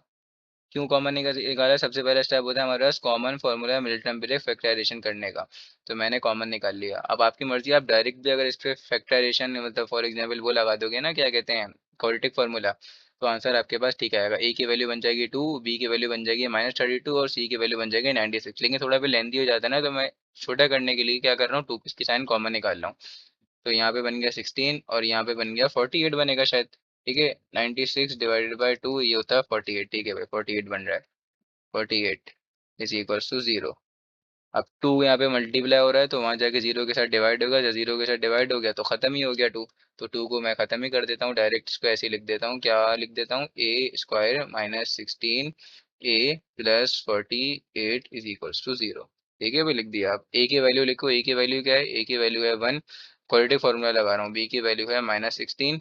क्यों कॉमन निकाला, सबसे पहला स्टेप होता है हमारे पास कॉमन फॉर्मूला मल्टीप्लिकेशन फैक्टराइजेशन करने का। तो मैंने कॉमन निकाल लिया। अब आपकी मर्जी, आप डायरेक्ट भी अगर इस पे फैक्टराइजेशन, मतलब फॉर एग्जांपल वो लगा दोगे ना, क्या कहते हैं, क्वाड्रेटिक फार्मूला, तो आंसर आपके पास ठीक आएगा। ए की वैल्यू बन जाएगी 2, बी की वैल्यू बन जाएगी -32 और सी की वैल्यू बन जाएगी 96। लेकिन थोड़ा भी लेंथी हो जाता है ना, तो मैं छोटा करने के लिए क्या कर रहा हूँ, 2 की साइन कॉमन निकाल रहा हूँ। तो यहाँ पे बन गया 16 और यहाँ पे बन गया 48 बनेगा शायद। ठीक है, 96 डिवाइडेड बाई 2 ये होता है 48। ठीक है भाई, 48 बन रहा है। 48 इज इक्वल्स टू 0। अब 2 यहाँ पे मल्टीप्लाई हो रहा है, तो वहां जाके 0 के साथ डिवाइड होगा, जब 0 के साथ डिवाइड हो गया तो खत्म ही हो गया 2। तो 2 को मैं खत्म ही कर देता हूँ डायरेक्ट, इसको ऐसे ही लिख देता हूँ। क्या लिख देता हूँ, a square minus 16 a plus 48 is equals to 0। ठीक है भाई, लिख दिया। आप ए की वैल्यू लिखो। ए की वैल्यू क्या है, ए की वैल्यू है 1, क्वाड्रेटिक फॉर्मूला लगा रहा हूँ। बी की वैल्यू है -16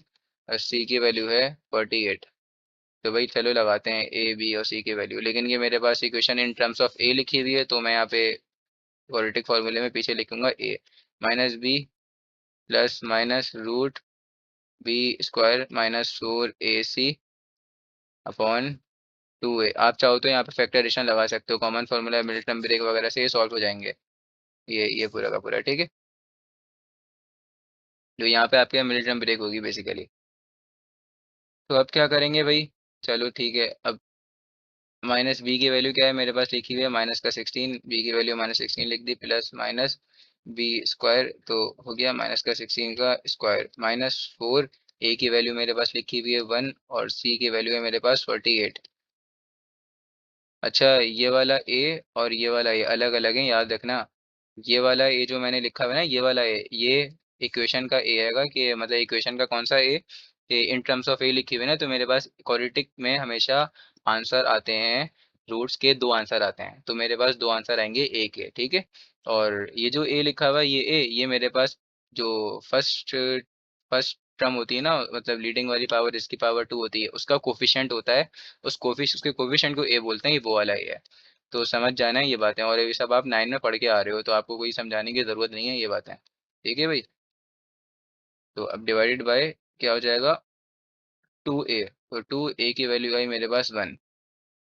और सी की वैल्यू है 48। तो भाई चलो लगाते हैं ए बी और सी की वैल्यू। लेकिन ये मेरे पास इक्वेशन इन टर्म्स ऑफ ए लिखी हुई है, तो मैं यहाँ पे क्वाड्रेटिक फार्मूले में पीछे लिखूंगा a minus b plus minus root b square -4ac upon 2a। आप चाहो तो यहाँ पे फैक्टराइजेशन लगा सकते हो, कॉमन फार्मूला मिडिल ब्रेक वगैरह से ये सॉल्व हो जाएंगे। ये पूरा का पूरा ठीक है। तो यहाँ पे आपके मिडिल ब्रेक होगी बेसिकली। तो अब क्या करेंगे भाई, चलो ठीक है। अब माइनस बी की वैल्यू क्या है मेरे पास लिखी हुई है, माइनस का 16, बी की वैल्यू -16 लिख दी, प्लस माइनस बी स्क्वायर तो हो गया माइनस का 16 का स्क्वायर -4। ए की वैल्यू मेरे पास लिखी हुई है 1 और सी की वैल्यू है मेरे पास 48। अच्छा, ये वाला ए और ये वाला ए अलग अलग है, याद रखना। ये वाला ए जो मैंने लिखा हुआ है ना, ये वाला ए, ये इक्वेशन का ए आएगा, कि मतलब इक्वेशन का कौन सा ए, इन टर्म्स ऑफ ए लिखी हुई है ना, तो मेरे पास क्वाड्रेटिक में हमेशा आंसर आते हैं, रूट्स के 2 आंसर आते हैं, तो मेरे पास 2 आंसर आएंगे ए के। ठीक है। और ये जो ए लिखा हुआ है, ये ए, ये मेरे पास जो फर्स्ट फर्स्ट टर्म होती है ना, मतलब लीडिंग वाली पावर इसकी पावर 2 होती है, उसका कोफिशिएंट होता है। उसके कोफिशिएंट को ए बोलते हैं, ये वो वाला ए है। तो समझ जाना है ये बातें, और ये सब आप 9 में पढ़ के आ रहे हो, तो आपको कोई समझाने की जरूरत नहीं है ये बातें। ठीक है भाई। तो अब डिवाइडेड बाय क्या हो जाएगा, 2a। तो 2a की वैल्यू आई मेरे पास 1।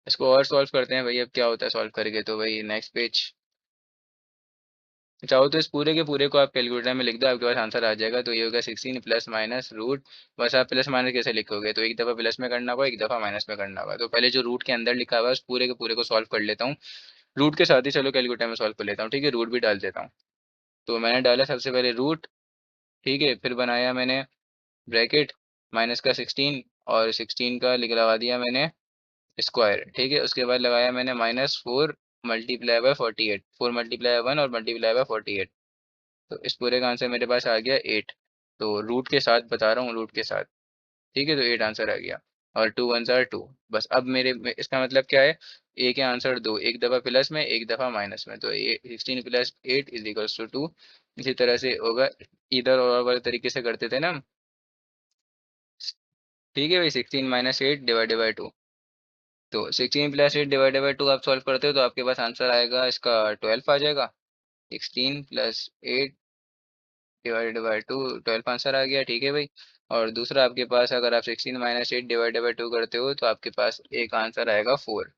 इसको और सॉल्व करते हैं भाई, अब क्या होता है सॉल्व करके। तो भाई नेक्स्ट पेज, चाहो तो इस पूरे के पूरे को आप कैलकुलेटर में लिख दो, आपके पास आंसर आ जाएगा। तो ये होगा 16 प्लस माइनस रूट, बस आप प्लस माइनस कैसे लिखोगे, तो एक दफ़ा प्लस में करना होगा, एक दफ़ा माइनस में करना होगा। तो पहले जो रूट के अंदर लिखा हुआ है उस पूरे के पूरे को सॉल्व कर लेता हूँ, रूट के साथ ही चलो कैलकुलेटर में सॉल्व कर लेता हूँ। ठीक है, रूट भी डाल देता हूँ। तो मैंने डाला सबसे पहले रूट, ठीक है, फिर बनाया मैंने ब्रैकेट, माइनस का 16 और 16 का लिख लगा दिया मैंने स्क्वायर। ठीक है, उसके बाद लगाया मैंने -4 मल्टीप्लाई बाय 48, 4 मल्टीप्लाई 1 और मल्टीप्लाई बाय 48। तो इस पूरे का आंसर मेरे पास आ गया 8। तो रूट के साथ बता रहा हूँ, रूट के साथ। ठीक है, तो 8 आंसर आ गया। और 2 1 आर 2। बस अब इसका मतलब क्या है, ए के आंसर दो, एक दफ़ा प्लस में एक दफ़ा माइनस में, तो 16 प्लस 8 इज इक्वल्स टू 2। इसी तरह से होगा, इधर और वाले तरीके से करते थे ना हम। ठीक है भाई, 16 माइनस 8 डिवाइडेड बाई 2। तो 16 प्लस 8 डिवाइडेड बाई 2 आप सॉल्व करते हो, तो आपके पास आंसर आएगा इसका 12 आ जाएगा। 16 प्लस 8 डिवाइडेड बाई 2, 12 आंसर आ गया। ठीक है भाई। और दूसरा आपके पास, अगर आप 16 माइनस 8 डिवाइडेड बाई 2 करते हो, तो आपके पास एक आंसर आएगा 4।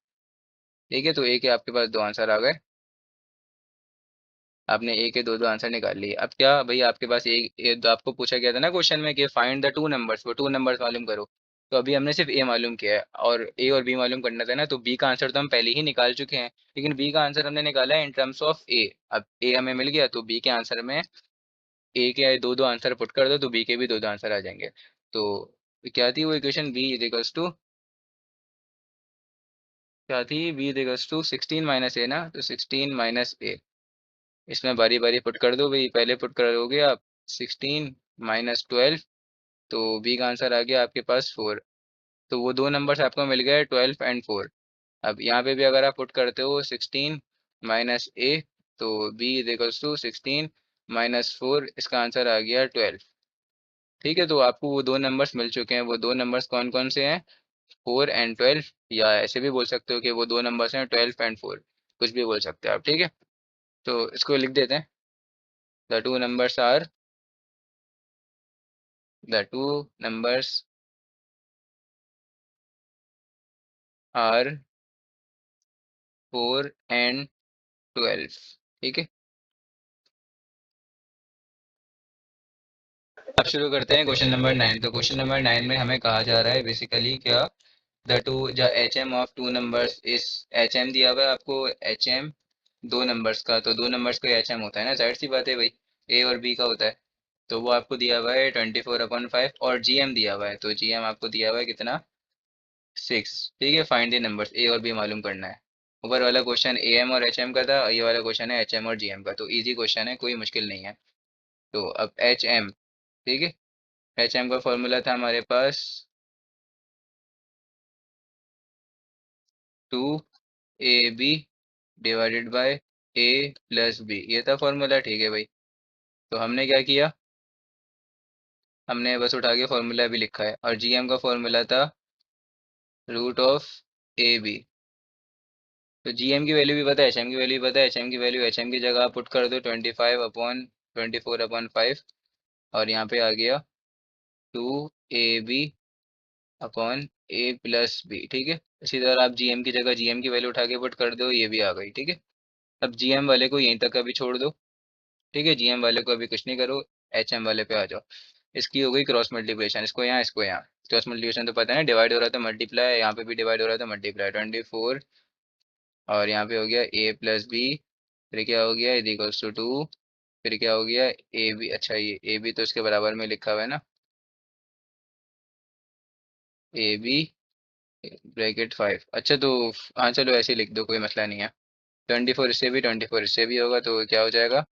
ठीक है, तो ए के आपके पास 2 आंसर आ गए। आपने ए के दो दो आंसर निकाल लिए। अब क्या भाई, आपके पास तो आपको पूछा गया था ना क्वेश्चन में कि फाइंड द टू नंबर्स, वो टू नंबर्स मालूम करो। तो अभी हमने सिर्फ ए मालूम किया है, और ए और बी मालूम करना था ना, तो बी का आंसर तो हम पहले ही निकाल चुके हैं। लेकिन बी का आंसर हमने निकाला है इन टर्म्स ऑफ ए। अब ए हमें मिल गया, तो बी के आंसर में ए के दो दो आंसर पुट कर दो, तो बी के भी दो दो आंसर आ जाएंगे। तो क्या थी वो equation, b is equals to, क्या थी, b is equals to 16 minus a ना, तो 16 माइनस ए। इसमें बारी बारी पुट कर दो भाई, पहले पुट करोगे आप 16 -12, तो बी का आंसर आ गया आपके पास 4। तो वो दो नंबर्स आपको मिल गए 12 एंड 4। अब यहाँ पे भी अगर आप पुट करते हो 16 माइनस ए, तो बी इज इक्वल्स टू 16 -4, इसका आंसर आ गया 12। ठीक है, तो आपको वो दो नंबर्स मिल चुके हैं। वो दो नंबर्स कौन कौन से हैं, 4 एंड 12, या ऐसे भी बोल सकते हो कि वो दो नंबर्स हैं 12 एंड 4, कुछ भी बोल सकते हो आप। ठीक है, तो इसको लिख देते हैं। The two numbers are, the two numbers are 4 and 12। ठीक है। अब शुरू करते हैं क्वेश्चन नंबर 9। तो क्वेश्चन नंबर 9 में हमें कहा जा रहा है बेसिकली क्या, the two the H M of two numbers is, H M दिया हुआ है आपको, एच एम दो नंबर्स का, तो दो नंबर्स का एच एम होता है ना, जाहिर सी बात है भाई, ए और बी का होता है। तो वो आपको दिया हुआ है 24/5, और जी एम दिया हुआ है, तो जी एम आपको दिया हुआ है कितना, 6। ठीक है, फाइंड द नंबर्स ए और बी मालूम करना है। ऊपर वाला क्वेश्चन ए एम और एच एम का था, ये वाला क्वेश्चन है एच एम और जी एम का, तो इजी क्वेश्चन है, कोई मुश्किल नहीं है। तो अब एच एम, ठीक है, एच एम का फॉर्मूला था हमारे पास 2ab divided by a plus b, ये था फॉर्मूला। ठीक है भाई, तो हमने क्या किया, हमने बस उठा के फॉर्मूला भी लिखा है, और जीएम का फॉर्मूला था रूट ऑफ ए बी। तो जीएम की वैल्यू भी पता है, एचएम की वैल्यू भी पता है, एचएम की वैल्यू एचएम की जगह आप पुट कर दो 25/24/5, और यहाँ पे आ गया 2ab अपॉन ए प्लस बी। ठीक है, इसी तरह आप जीएम की जगह जीएम की वैल्यू उठा के पुट कर दो, ये भी आ गई। ठीक है, अब जीएम वाले को यहीं तक अभी छोड़ दो। ठीक है, जीएम वाले को अभी कुछ नहीं करो, एचएम वाले पे आ जाओ। इसकी हो गई क्रॉस मल्टीप्लिकेशन, इसको यहाँ क्रॉस मल्टीप्लिकेशन तो पता है ना, डिवाइड हो रहा था मल्टीप्लाई, यहाँ पे भी डिवाइड हो रहा था मल्टीप्लाई, 24, और यहाँ पे हो गया ए प्लस बी, फिर क्या हो गया, इज इक्वल्स टू 2, फिर क्या हो गया ए बी। अच्छा, ये ए बी तो इसके बराबर में लिखा हुआ है ना, ए बी ब्रैकेट 5। अच्छा तो हाँ चलो ऐसे ही लिख दो, कोई मसला नहीं है। 24 इससे भी, 24 इससे भी होगा, तो क्या हो जाएगा,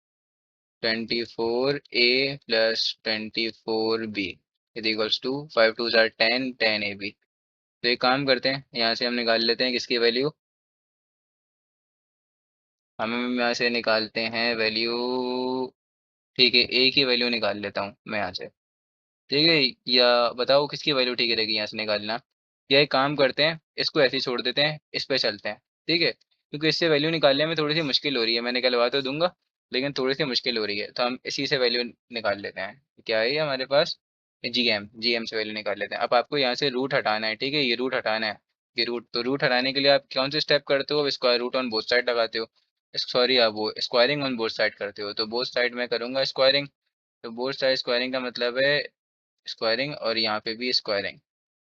24a + 24b is equals to 5 2 jar 10, 10ab। तो एक काम करते हैं, यहाँ से हम निकाल लेते हैं किसकी वैल्यू, हम यहाँ से निकालते हैं वैल्यू। ठीक है, ए की वैल्यू निकाल लेता हूँ मैं यहाँ से। ठीक है, या बताओ किसकी वैल्यू ठीक रहेगी यहाँ से निकालना, या एक काम करते हैं, इसको ऐसे ही छोड़ देते हैं, इस पे चलते हैं। ठीक है, क्योंकि इससे वैल्यू निकालने में थोड़ी सी मुश्किल हो रही है, मैं निकलवा तो दूंगा लेकिन थोड़ी सी मुश्किल हो रही है, तो हम इसी से वैल्यू निकाल लेते हैं। क्या है ये हमारे पास, जीएम से वैल्यू निकाल लेते हैं। अब आपको यहाँ से रूट हटाना है। ठीक है, ये रूट हटाना है, ये रूट, तो रूट हटाने के लिए आप कौन से स्टेप करते हो, square root on both side लगाते हो, सॉरी आप वो स्क्वायरिंग ऑन बोथ साइड करते हो, तो बोथ साइड में करूंगा स्क्वायरिंग। तो बोथ साइड स्क्वायरिंग का मतलब है स्क्वायरिंग, और यहाँ पे भी स्क्वायरिंग,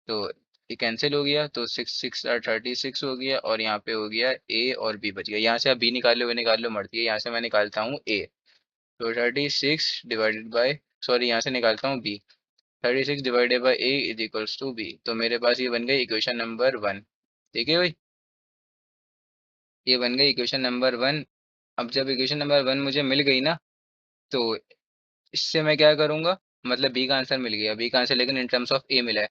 तो ये कैंसिल हो गया, तो 6 6 36 हो गया, और यहाँ पे हो गया ए और बी बच गया। यहाँ से आप बी निकाल लो, वे निकाल लो, मर्जी है, यहाँ से मैं निकालता हूँ ए, तो 36 डिवाइडेड बाई, सॉरी यहाँ से निकालता हूँ b, 36 divided by a is equals to b. तो मेरे पास ये बन गई इक्वेशन नंबर 1। ठीक है भाई, ये बन गई इक्वेशन नंबर 1। अब जब इक्वेशन नंबर 1 मुझे मिल गई ना, तो इससे मैं क्या करूँगा, मतलब बी का आंसर मिल गया, बी का आंसर लेकिन इन टर्म्स ऑफ ए मिला है,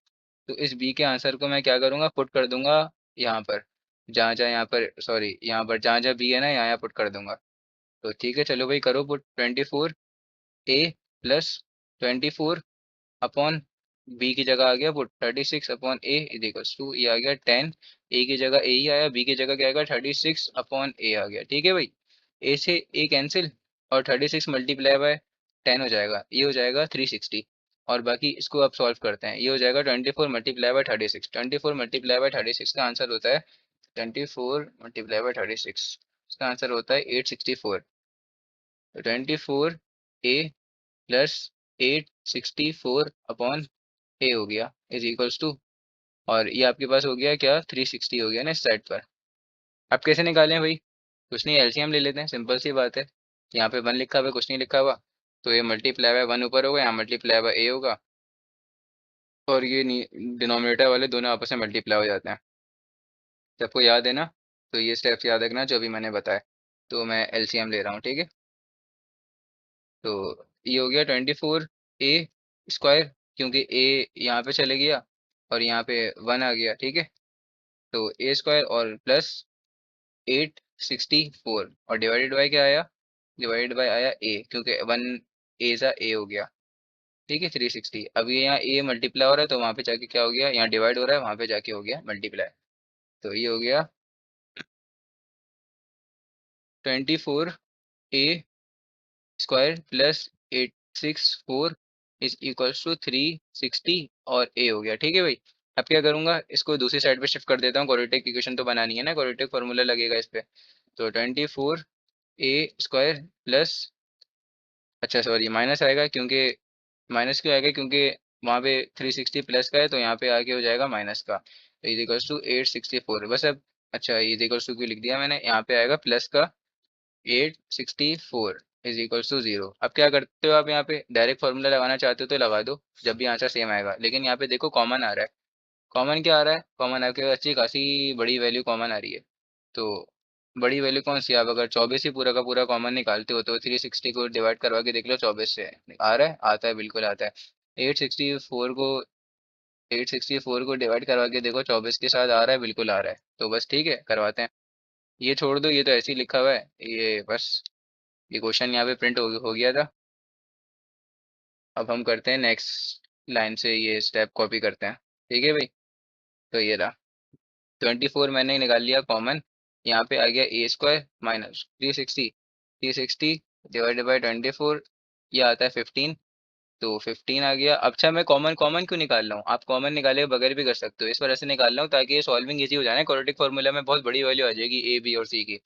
तो इस बी के आंसर को मैं क्या करूँगा, पुट कर दूंगा यहाँ पर, जहाँ जहाँ यहाँ पर, सॉरी यहाँ पर जहाँ जहाँ बी है ना, यहाँ यहाँ पुट कर दूंगा। तो ठीक है, चलो भाई करो पुट, 24a + 24 अपॉन बी की जगह आ गया पुट 36/a = ये आ गया 10। ए की जगह ए ही आया, बी की जगह क्या आ गया, 36/a आ गया। ठीक है भाई, ए से ए कैंसिल, और 36 मल्टीप्लाई बाय 10 हो जाएगा, ये हो जाएगा 360। और बाकी इसको अब सॉल्व करते हैं, ये हो जाएगा 24 मल्टीप्लाई बाय 36, 24 मल्टीप्लाई बाय 36 का आंसर होता है 24 मल्टीप्लाई बाय 36, इसका आंसर होता है 864। तो 24a + 864 ए हो गया इज इक्वल्स टू, और ये आपके पास हो गया क्या, 360 हो गया ना इस साइड पर। आप कैसे निकालें भाई, कुछ नहीं, एलसीएम ले लेते हैं, सिंपल सी बात है। यहाँ पे 1 लिखा हुआ है, कुछ नहीं लिखा हुआ, तो ये मल्टीप्लाई बाय 1 ऊपर होगा, यहाँ मल्टीप्लाई बाय ए होगा, और ये डिनोमिनेटर वाले दोनों आपस में मल्टीप्लाई हो जाते हैं। सबको याद है ना, तो ये स्टेप्स याद रखना जो भी मैंने बताया। तो मैं एलसीएम ले रहा हूँ। ठीक है, तो ये हो गया 24a² क्योंकि ए यहाँ पे चले गया, और यहाँ पे 1 आ गया। ठीक है, तो a² और प्लस 864, और डिवाइडेड बाय क्या आया, डिवाइडेड बाय आया ए, क्योंकि 1 ए सा ए हो गया। ठीक है, 360। अब ये यहाँ ए मल्टीप्लाई हो रहा है, तो वहाँ पे जाके क्या हो गया, यहाँ डिवाइड हो रहा है, वहाँ पे जाके हो गया मल्टीप्लाई। तो ये हो गया 24a² plus 864 is equals to 360, और ए हो गया। ठीक है भाई, अब क्या करूंगा, इसको दूसरी साइड पे शिफ्ट कर देता हूँ, क्वाड्रेटिक इक्वेशन तो बनानी है ना, क्वाड्रेटिक फार्मूला लगेगा इस पे। तो 24a² प्लस, अच्छा सॉरी माइनस आएगा क्योंकि माइनस क्यों आएगा, क्योंकि वहाँ पे 360 प्लस का है तो यहाँ पे आके हो जाएगा माइनस का, तो इज इक्वल्स टू 864 बस अब। अच्छा, इज इक्वल्स टू क्यों लिख दिया मैंने, यहाँ पे आएगा प्लस का 864 इज इक्वल्स टू 0। अब क्या करते हो आप, यहाँ पे डायरेक्ट फॉर्मूला लगाना चाहते हो तो लगा दो, जब भी आंसर सेम आएगा। लेकिन यहाँ पे देखो कॉमन आ रहा है, कॉमन क्या आ रहा है, कॉमन आपके अच्छी खासी बड़ी वैल्यू कॉमन आ रही है। तो बड़ी वैल्यू कौन सी है, आप अगर 24 ही पूरा का पूरा कॉमन निकालते हो तो 360 को डिवाइड करवा के देख लो 24 से, आ रहा है, आता है, बिल्कुल आता है। 864 को 864 को डिवाइड करवा के देखो 24 के साथ, आ रहा है, बिल्कुल आ रहा है, तो बस ठीक है, करवाते हैं। ये छोड़ दो, ये तो ऐसे ही लिखा हुआ है, ये बस ये क्वेश्चन यहाँ पे प्रिंट हो गया था। अब हम करते हैं नेक्स्ट लाइन से ये स्टेप कॉपी करते हैं, ठीक है भाई। तो ये रहा, 24 मैंने निकाल लिया कॉमन, यहाँ पे आ गया ए स्क्वायर माइनस 360 डिवाइडेड बाई 24, ये आता है 15। तो 15 आ गया। अच्छा, मैं कॉमन कॉमन क्यों निकाल रहा हूँ, आप कॉमन निकाले के बगैर भी कर सकते हो, इस वजह से निकाल रहा हूँ ताकि ये सॉल्विंग इजी हो जाए ना, क्वाड्रेटिक फार्मूला में बहुत बड़ी वैल्यू आ जाएगी ए बी और सी की,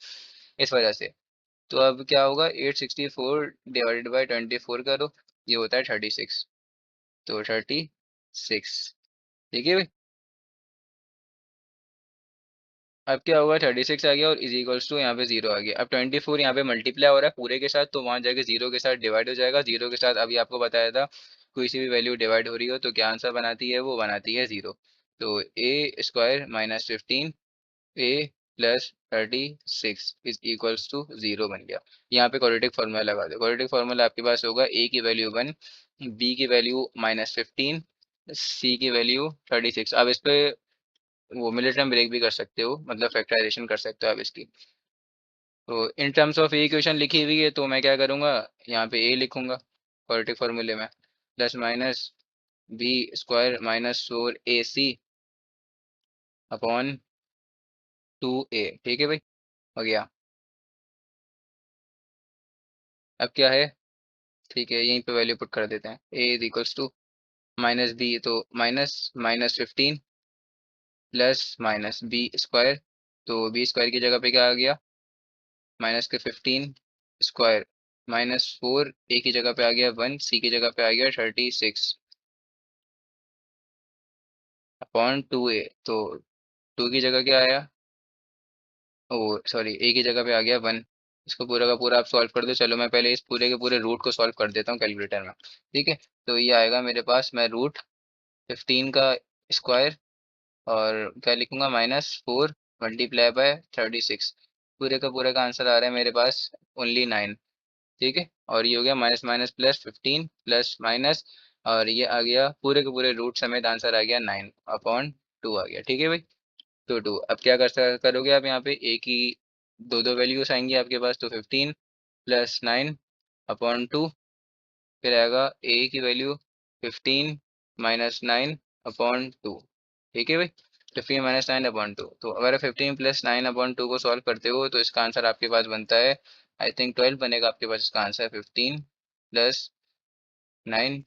इस वजह से। तो अब क्या होगा, 864 डिवाइडेड बाई 24 करो, ये होता है 36, तो 36, ठीक है भाई। अब क्या होगा, 36 आ गया और इज इक्वल्स टू यहाँ पे जीरो आ गया। अब 24 यहाँ पे मल्टीप्लाई हो रहा है पूरे के साथ, तो वहां जाके जीरो के साथ डिवाइड हो जाएगा, जीरो के साथ अभी आपको बताया था कोई सी भी वैल्यू डिवाइड हो रही हो तो क्या आंसर बनाती है, वो बनाती है जीरो। तो a square minus 15 a plus 36 is equals to zero बन गया। यहाँ पे क्वाड्रेटिक फार्मूला लगा दो, क्वाड्रेटिक फार्मूला आपके पास होगा ए की वैल्यू 1, बी की वैल्यू -15, सी की वैल्यू 36। अब इस पे वो मिलिटरी ब्रेक भी कर सकते हो, मतलब फैक्टराइजेशन कर सकते हो आप इसकी। तो in terms of A equation लिखी हुई है तो मैं क्या करूँगा, यहाँ पे ए लिखूंगा क्वाड्रेटिक फार्मूले में, plus minus b square minus 4ac upon 2a, ठीक है भाई, हो गया। अब क्या है, ठीक है, यहीं पे वैल्यू पुट कर देते हैं, a is equals to minus b, तो minus minus 15 plus minus b square, तो बी स्क्वायर की जगह पे क्या आ गया, माइनस के 15 स्क्वायर माइनस 4, ए की जगह पे आ गया 1, सी की जगह पे आ गया 36 अपॉन 2a, तो 2 की जगह क्या आया, ओ सॉरी, ए की जगह पे आ गया 1। इसको पूरा का पूरा आप सॉल्व कर दो, चलो मैं पहले इस पूरे के पूरे रूट को सॉल्व कर देता हूँ कैलकुलेटर में, ठीक है। तो ये आएगा मेरे पास, मैं रूट 15 का स्क्वायर और क्या लिखूंगा, -4 मल्टीप्लाई बाय 36, पूरे का पूरे का आंसर आ रहा है मेरे पास ओनली 9, ठीक है। और ये हो गया minus minus plus 15 plus minus, और ये आ गया पूरे के पूरे रूट समेत आंसर आ गया 9 अपॉन 2 आ गया, ठीक है भाई। तो 2, अब क्या करोगे आप, यहाँ पे ए की दो दो वैल्यूज आएंगी आपके पास, तो 15 प्लस 9 अपॉन 2, फिर आएगा ए की वैल्यू 15 माइनस 9 अपॉन 2, ठीक है भाई। 15 - 9 अपॉन 2, तो अगर 15 + 9 अपॉन 2 को सॉल्व करते हो तो इसका आंसर आपके पास बनता है, आई थिंक 12 बनेगा आपके पास इसका आंसर, 15 + 9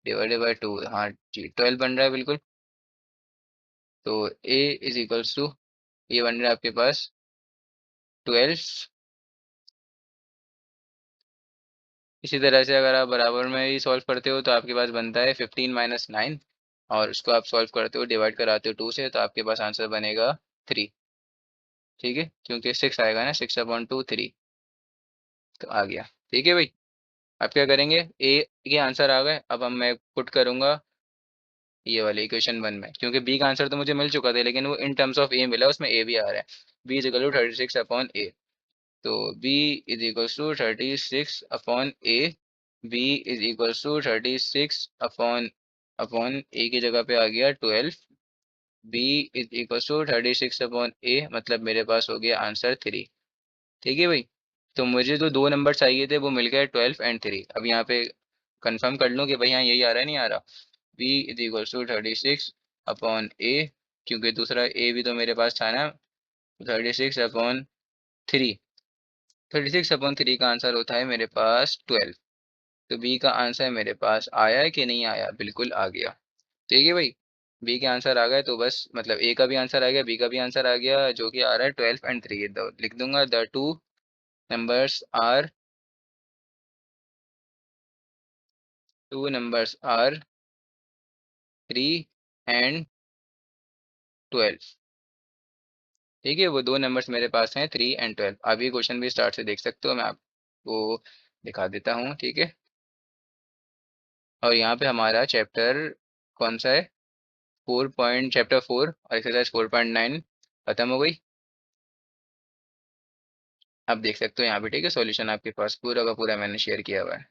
डिवाइडेड बाई 2, हाँ जी 12 बन रहा है बिल्कुल। तो ए इज इक्वल्स टू, ये बन रहा है आपके पास 12। इसी तरह से अगर आप बराबर में ही सॉल्व करते हो तो आपके पास बनता है 15 - 9, और उसको आप सॉल्व करते हो, डिवाइड कराते हो 2 से, तो आपके पास आंसर बनेगा 3, ठीक है, क्योंकि 6 आएगा ना, 6/2 3, तो आ गया, ठीक है भाई। अब क्या करेंगे, ए के आंसर आ गए, अब हम मैं पुट करूंगा ये वाले इक्वेशन 1 में, क्योंकि बी का आंसर तो मुझे मिल चुका था लेकिन वो इन टर्म्स ऑफ ए मिला, उसमें ए भी आ रहा है, B is equal to 36/a। तो b is equals to 36 upon a, b is equals to 36 upon upon a की जगह पे आ गया 12, b is equals to 36 upon a, मतलब मेरे पास हो गया आंसर 3, ठीक है भाई। तो मुझे जो दो नंबर चाहिए थे वो मिल गए 12 एंड 3। अब यहाँ पे कंफर्म कर लूँ कि भाई हाँ यही आ रहा है, नहीं आ रहा, b is equals to 36 upon a, क्योंकि दूसरा ए भी तो मेरे पास था ना, 36/3, 36/3 का आंसर होता है मेरे पास 12। तो बी का आंसर मेरे पास आया है कि नहीं आया, बिल्कुल आ गया, ठीक है भाई। बी के आंसर आ गए तो बस, मतलब ए का भी आंसर आ गया, बी का भी आंसर आ गया, जो कि आ रहा है 12 एंड 3, लिख दूंगा the two numbers are two numbers are 3 and 12। ठीक है, वो दो नंबर्स मेरे पास हैं 3 and 12। आप ये क्वेश्चन भी स्टार्ट से देख सकते हो, मैं आपको दिखा देता हूँ। ठीक है, और यहाँ पे हमारा चैप्टर कौन सा है, चैप्टर 4 और एक्सरसाइज 4.9 खत्म हो गई। आप देख सकते हो यहाँ पे। ठीक है, सॉल्यूशन आपके पास पूरा का पूरा मैंने शेयर किया हुआ है।